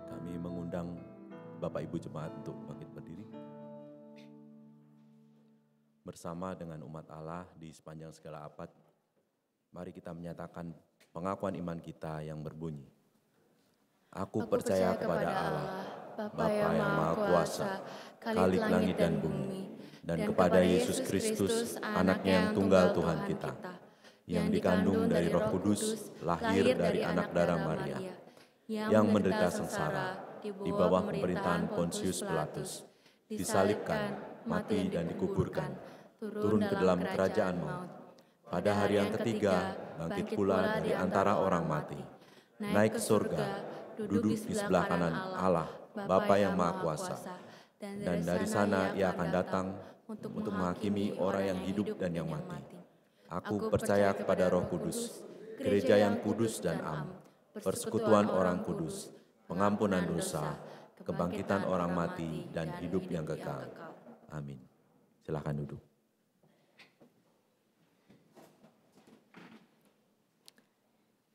Kami mengundang Bapak Ibu Jemaat untuk bangkit berdiri. Bersama dengan umat Allah di sepanjang segala abad, mari kita menyatakan pengakuan iman kita yang berbunyi. Aku percaya kepada Allah, Bapa yang Maha Kuasa, Khalik langit dan bumi, dan kepada Yesus Kristus, Anaknya yang tunggal Tuhan kita, yang dikandung dari Roh Kudus, lahir dari anak darah Maria, yang menderita sengsara di bawah pemerintahan Pontius Pilatus, disalibkan, mati dan dikuburkan, turun ke dalam kerajaan maut, pada hari yang ketiga bangkit pula dari antara orang mati, naik ke surga, duduk di sebelah kanan Allah, Bapa yang Maha Kuasa, dan dari sana ia akan datang untuk menghakimi orang yang hidup dan yang mati. Aku percaya kepada Roh Kudus, gereja yang kudus dan am, persekutuan orang kudus, pengampunan dosa, kebangkitan orang mati, dan hidup yang kekal. Amin. Silakan duduk.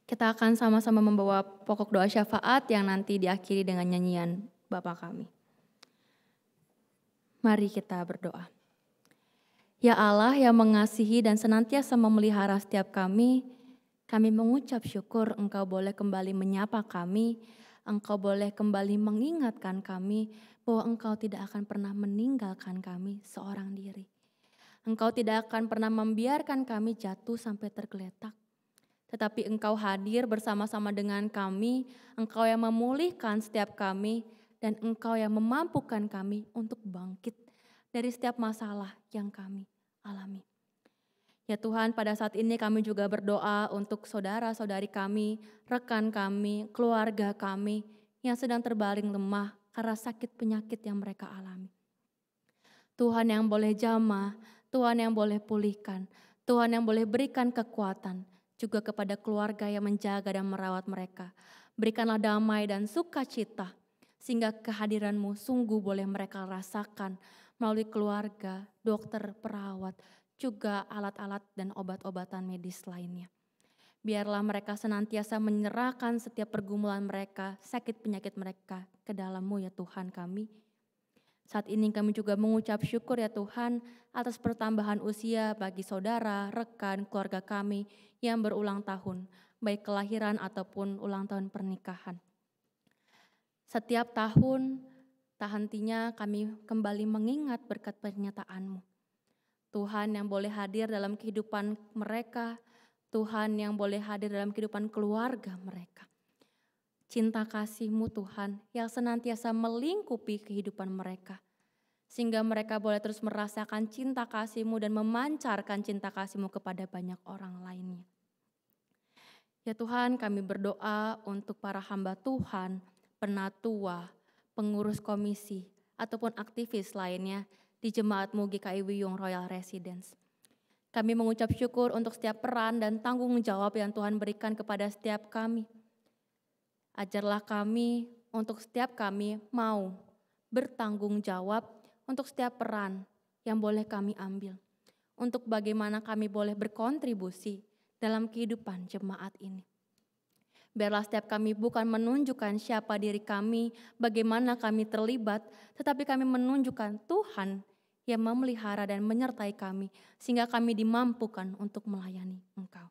Kita akan sama-sama membawa pokok doa syafaat yang nanti diakhiri dengan nyanyian Bapa kami. Mari kita berdoa. Ya Allah yang mengasihi dan senantiasa memelihara setiap kami mengucap syukur Engkau boleh kembali menyapa kami, Engkau boleh kembali mengingatkan kami bahwa Engkau tidak akan pernah meninggalkan kami seorang diri. Engkau tidak akan pernah membiarkan kami jatuh sampai tergeletak. Tetapi Engkau hadir bersama-sama dengan kami, Engkau yang memulihkan setiap kami, dan Engkau yang memampukan kami untuk bangkit dari setiap masalah yang kami alami. Ya Tuhan, pada saat ini kami juga berdoa untuk saudara-saudari kami, rekan kami, keluarga kami yang sedang terbaring lemah karena sakit penyakit yang mereka alami. Tuhan yang boleh jamah, Tuhan yang boleh pulihkan, Tuhan yang boleh berikan kekuatan juga kepada keluarga yang menjaga dan merawat mereka. Berikanlah damai dan sukacita sehingga kehadiran-Mu sungguh boleh mereka rasakan melalui keluarga, dokter, perawat, juga alat-alat dan obat-obatan medis lainnya. Biarlah mereka senantiasa menyerahkan setiap pergumulan mereka, sakit penyakit mereka ke dalam-Mu ya Tuhan kami. Saat ini kami juga mengucap syukur ya Tuhan atas pertambahan usia bagi saudara, rekan, keluarga kami yang berulang tahun, baik kelahiran ataupun ulang tahun pernikahan. Setiap tahun, tak hentinya kami kembali mengingat berkat penyertaan-Mu. Tuhan yang boleh hadir dalam kehidupan mereka, Tuhan yang boleh hadir dalam kehidupan keluarga mereka. Cinta kasih-Mu Tuhan yang senantiasa melingkupi kehidupan mereka. Sehingga mereka boleh terus merasakan cinta kasih-Mu dan memancarkan cinta kasih-Mu kepada banyak orang lainnya. Ya Tuhan, kami berdoa untuk para hamba Tuhan, penatua, pengurus komisi, ataupun aktivis lainnya di Jemaat-Mu GKI Wiyung Royal Residence. Kami mengucap syukur untuk setiap peran dan tanggung jawab yang Tuhan berikan kepada setiap kami. Ajarlah kami untuk setiap kami mau bertanggung jawab untuk setiap peran yang boleh kami ambil. Untuk bagaimana kami boleh berkontribusi dalam kehidupan jemaat ini. Biarlah setiap kami bukan menunjukkan siapa diri kami, bagaimana kami terlibat, tetapi kami menunjukkan Tuhan yang memelihara dan menyertai kami, sehingga kami dimampukan untuk melayani Engkau.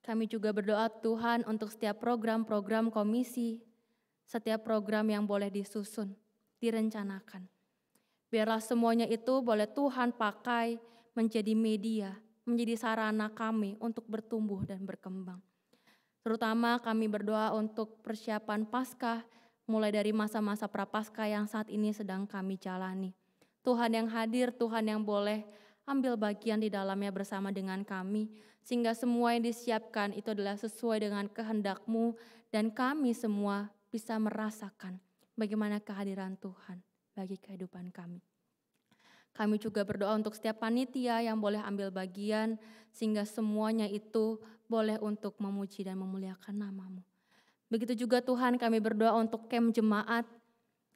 Kami juga berdoa Tuhan untuk setiap program-program komisi, setiap program yang boleh disusun, direncanakan. Biarlah semuanya itu boleh Tuhan pakai menjadi media, menjadi sarana kami untuk bertumbuh dan berkembang. Terutama kami berdoa untuk persiapan Paskah, mulai dari masa-masa Prapaskah yang saat ini sedang kami jalani. Tuhan yang hadir, Tuhan yang boleh ambil bagian di dalamnya bersama dengan kami, sehingga semua yang disiapkan itu adalah sesuai dengan kehendak-Mu, dan kami semua bisa merasakan bagaimana kehadiran Tuhan bagi kehidupan kami. Kami juga berdoa untuk setiap panitia yang boleh ambil bagian, sehingga semuanya itu boleh untuk memuji dan memuliakan nama-Mu. Begitu juga Tuhan kami berdoa untuk camp jemaat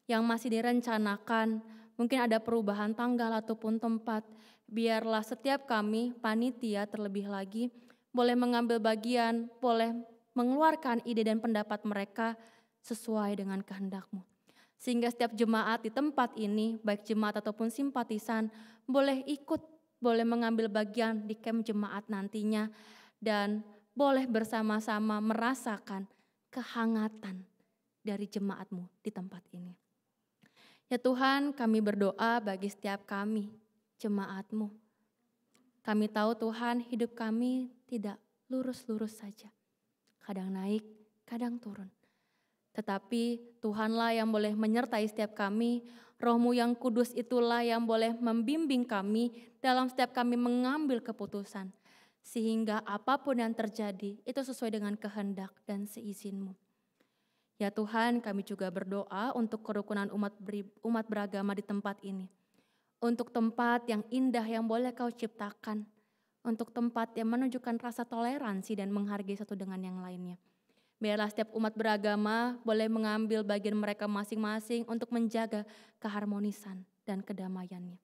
yang masih direncanakan, mungkin ada perubahan tanggal ataupun tempat. Biarlah setiap kami, panitia terlebih lagi, boleh mengambil bagian, boleh mengeluarkan ide dan pendapat mereka sesuai dengan kehendak-Mu. Sehingga setiap jemaat di tempat ini, baik jemaat ataupun simpatisan, boleh ikut, boleh mengambil bagian di camp jemaat nantinya, dan boleh bersama-sama merasakan kehangatan dari jemaat-Mu di tempat ini. Ya Tuhan, kami berdoa bagi setiap kami, jemaat-Mu. Kami tahu Tuhan, hidup kami tidak lurus-lurus saja. Kadang naik, kadang turun. Tetapi Tuhanlah yang boleh menyertai setiap kami, Roh-Mu yang kudus itulah yang boleh membimbing kami dalam setiap kami mengambil keputusan. sehingga apapun yang terjadi itu sesuai dengan kehendak dan seizin-Mu. Ya Tuhan, kami juga berdoa untuk kerukunan umat beragama di tempat ini. Untuk tempat yang indah yang boleh Kau ciptakan. Untuk tempat yang menunjukkan rasa toleransi dan menghargai satu dengan yang lainnya. Biarlah setiap umat beragama boleh mengambil bagian mereka masing-masing untuk menjaga keharmonisan dan kedamaiannya.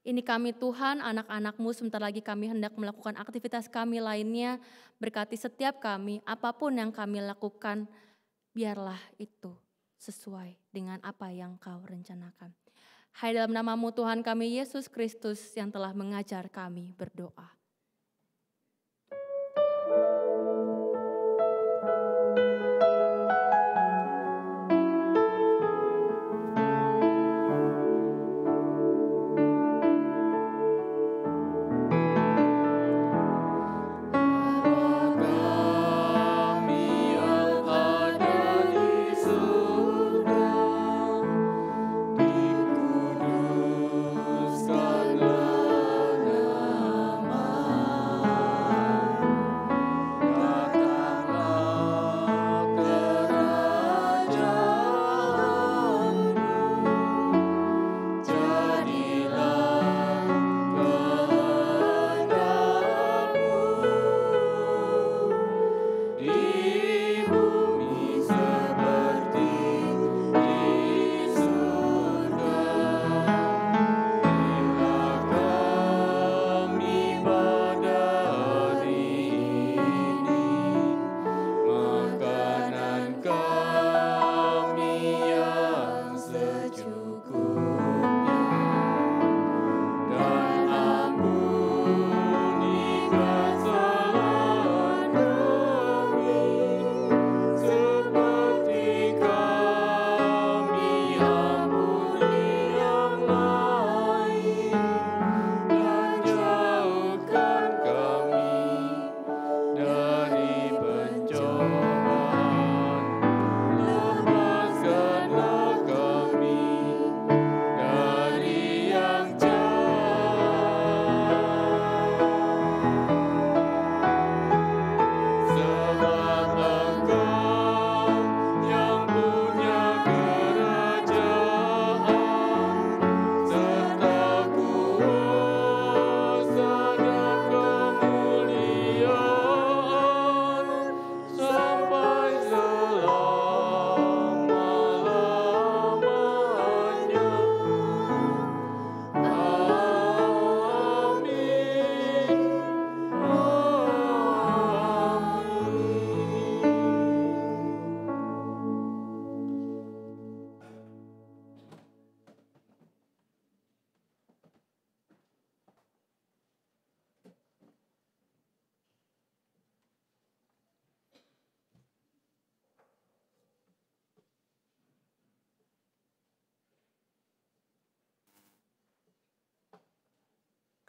Ini kami Tuhan, anak-anak-Mu, sebentar lagi kami hendak melakukan aktivitas kami lainnya. Berkati setiap kami, apapun yang kami lakukan, biarlah itu sesuai dengan apa yang Kau rencanakan. Hai dalam nama-Mu Tuhan kami Yesus Kristus yang telah mengajar kami berdoa.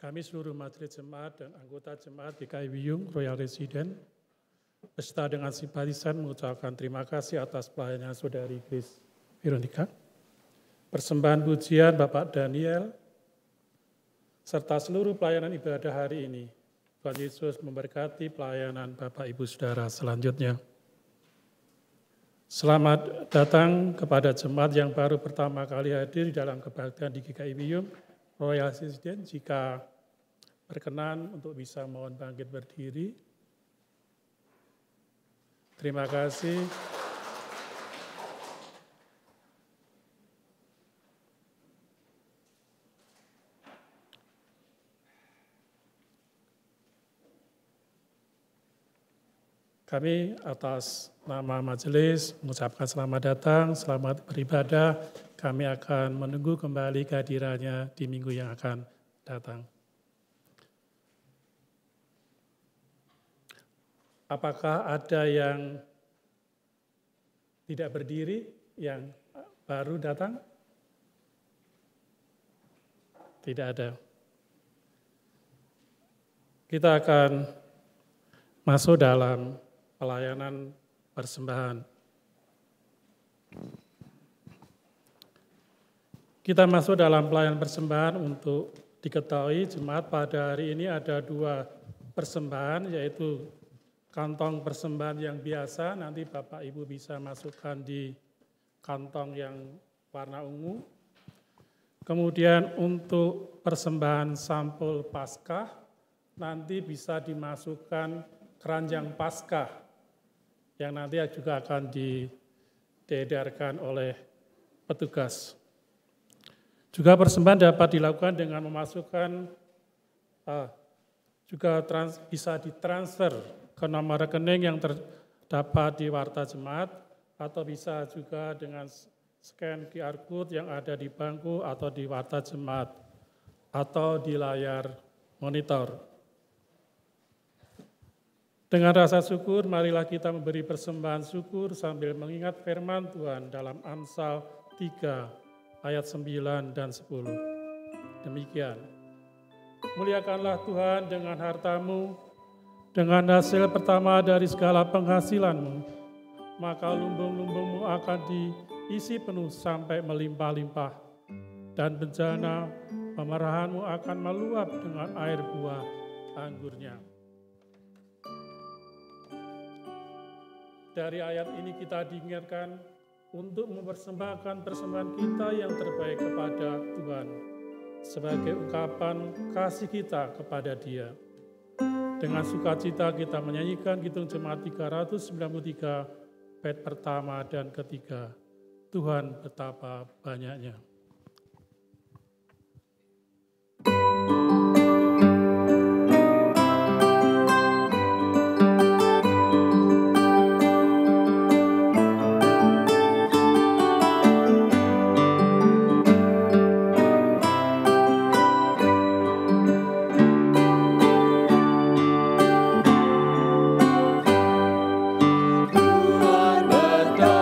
Kami seluruh majelis jemaat dan anggota jemaat GKI Wiyung Royal Resident beserta dengan simpatisan mengucapkan terima kasih atas pelayanan Saudari Grace Veronica, persembahan pujian Bapak Daniel, serta seluruh pelayanan ibadah hari ini. Tuhan Yesus memberkati pelayanan Bapak Ibu Saudara selanjutnya. Selamat datang kepada jemaat yang baru pertama kali hadir dalam kebaktian di GKI Wiyung Royal Resident. Jika berkenan untuk bisa mohon bangkit berdiri. Terima kasih. Kami atas nama majelis mengucapkan selamat datang, selamat beribadah. Kami akan menunggu kembali kehadirannya di minggu yang akan datang. Apakah ada yang tidak berdiri, yang baru datang? Tidak ada. Kita akan masuk dalam pelayanan persembahan. Kita masuk dalam pelayanan persembahan untuk diketahui jemaat pada hari ini ada dua persembahan, yaitu kantong persembahan yang biasa, nanti Bapak Ibu bisa masukkan di kantong yang warna ungu. Kemudian untuk persembahan sampul Paskah, nanti bisa dimasukkan keranjang Paskah, yang nanti juga akan diedarkan oleh petugas. Juga persembahan dapat dilakukan dengan memasukkan, bisa ditransfer ke nomor rekening yang terdapat di Warta Jemaat, atau bisa juga dengan scan QR Code yang ada di bangku atau di Warta Jemaat, atau di layar monitor. Dengan rasa syukur, marilah kita memberi persembahan syukur sambil mengingat firman Tuhan dalam Amsal 3 ayat 9 dan 10. Demikian, muliakanlah Tuhan dengan hartamu, dengan hasil pertama dari segala penghasilanmu, maka lumbung-lumbungmu akan diisi penuh sampai melimpah-limpah, dan bencana pemerahanmu akan meluap dengan air buah anggurnya. Dari ayat ini kita diingatkan untuk mempersembahkan persembahan kita yang terbaik kepada Tuhan sebagai ungkapan kasih kita kepada Dia. Dengan sukacita kita menyanyikan Kidung Jemaat 393 bait pertama dan ketiga. Tuhan betapa banyaknya. Tuhan betapa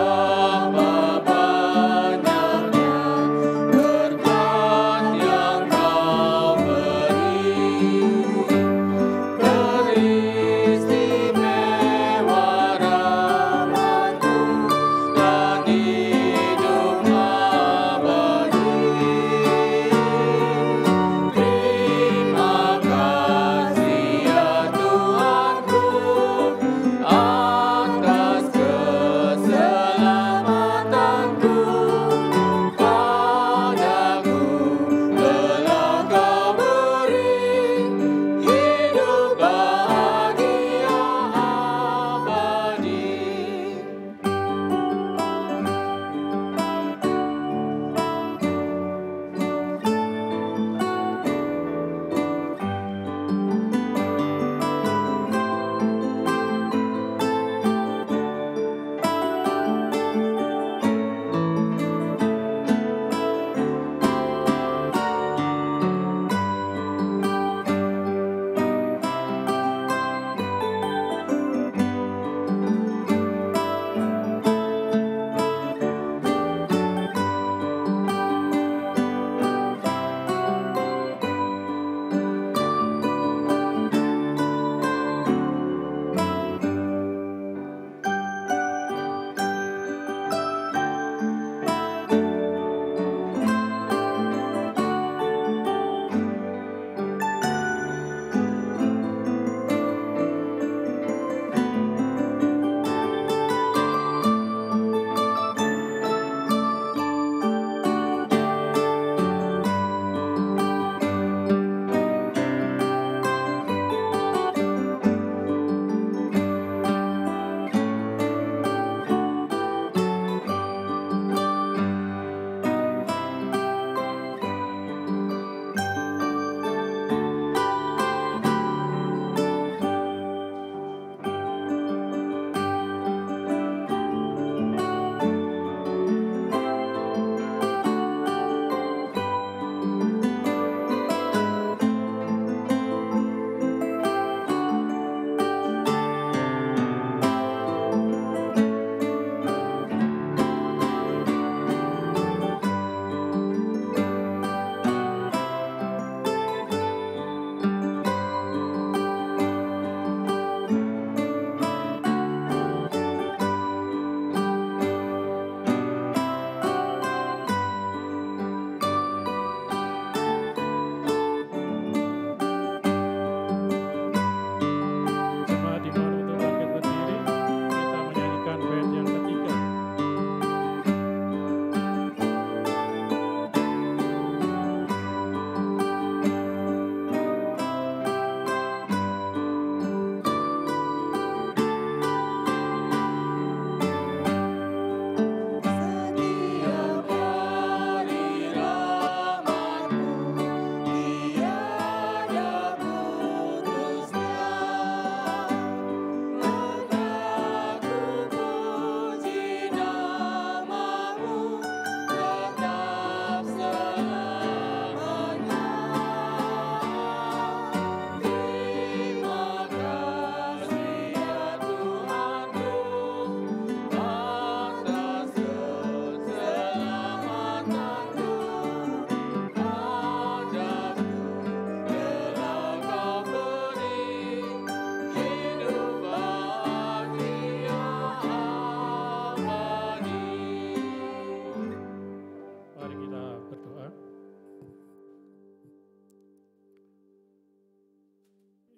banyaknya berkat yang Kau beri.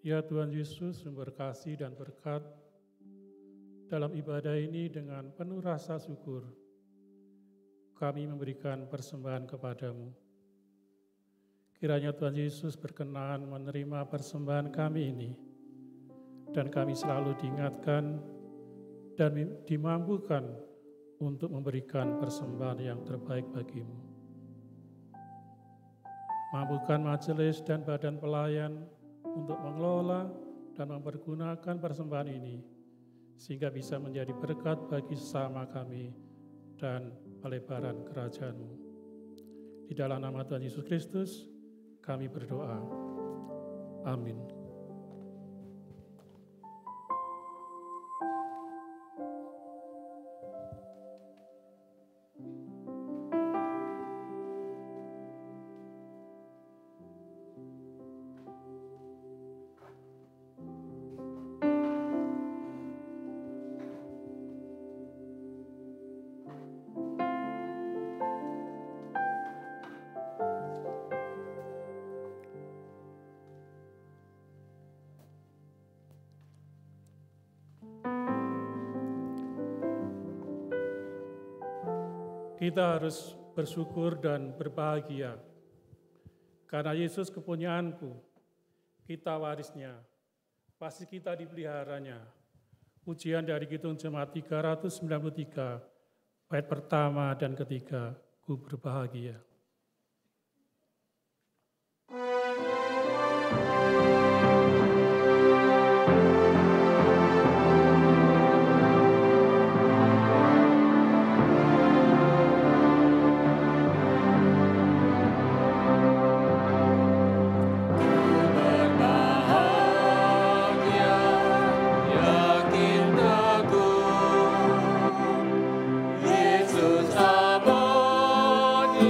Ya Tuhan Yesus, sumber kasih dan berkat, dalam ibadah ini dengan penuh rasa syukur, kami memberikan persembahan kepadamu. Kiranya Tuhan Yesus berkenan menerima persembahan kami ini, dan kami selalu diingatkan dan dimampukan untuk memberikan persembahan yang terbaik bagimu. Mampukan majelis dan badan pelayan untuk mengelola dan mempergunakan persembahan ini, sehingga bisa menjadi berkat bagi sesama kami dan pelebaran kerajaan-Mu. Di dalam nama Tuhan Yesus Kristus, kami berdoa. Amin. Kita harus bersyukur dan berbahagia, karena Yesus kepunyaanku, kita warisnya, pasti kita dipeliharanya. Pujian dari Kidung Jemaat 393, bait pertama dan ketiga, ku berbahagia. Yesus abadi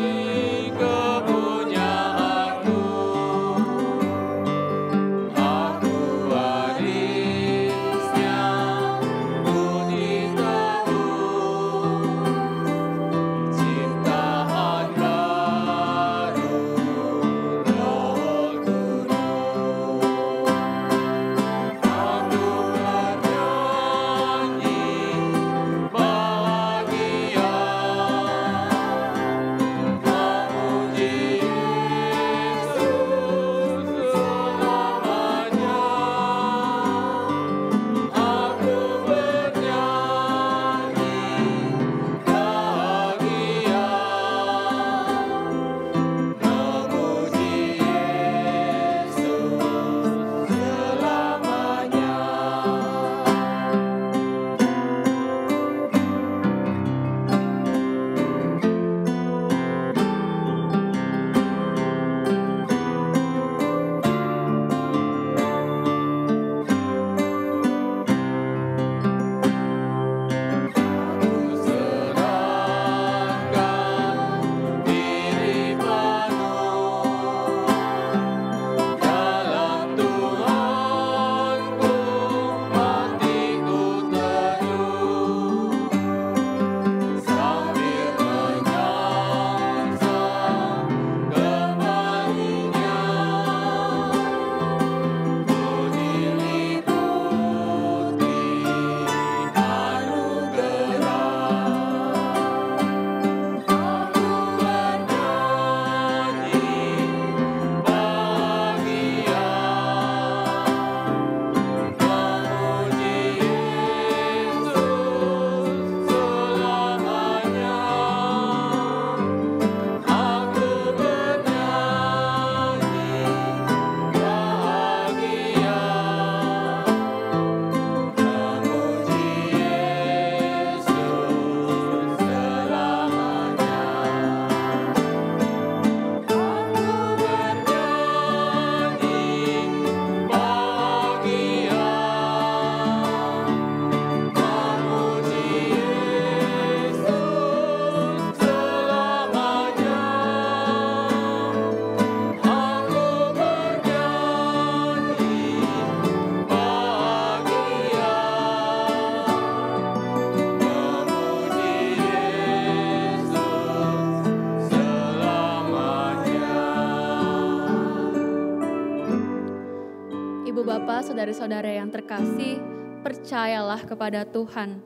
Bapak, saudara-saudara yang terkasih, percayalah kepada Tuhan.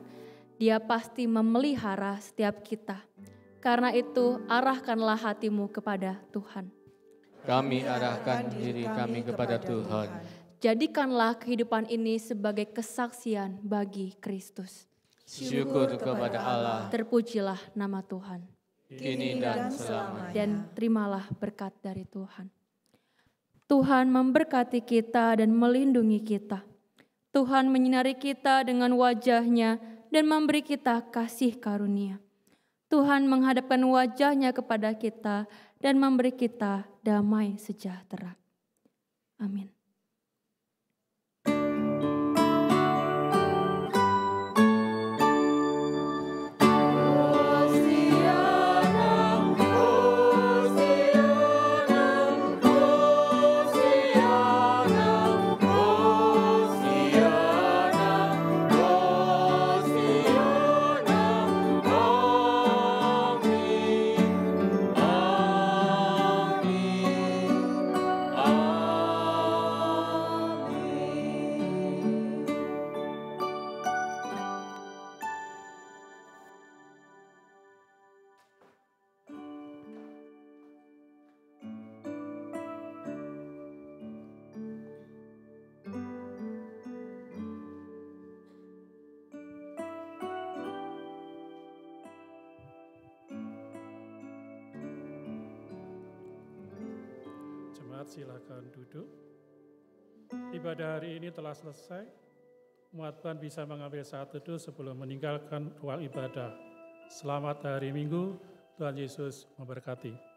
Dia pasti memelihara setiap kita. Karena itu, arahkanlah hatimu kepada Tuhan. Kami arahkan diri kami kepada Tuhan. Jadikanlah kehidupan ini sebagai kesaksian bagi Kristus. Syukur kepada Allah. Terpujilah nama Tuhan. Kini dan selamanya. Dan terimalah berkat dari Tuhan. Tuhan memberkati kita dan melindungi kita. Tuhan menyinari kita dengan wajah-Nya dan memberi kita kasih karunia. Tuhan menghadapkan wajah-Nya kepada kita dan memberi kita damai sejahtera. Amin. Silakan duduk. Ibadah hari ini telah selesai. Umat Tuhan bisa mengambil saat teduh sebelum meninggalkan ruang ibadah. Selamat hari Minggu, Tuhan Yesus memberkati.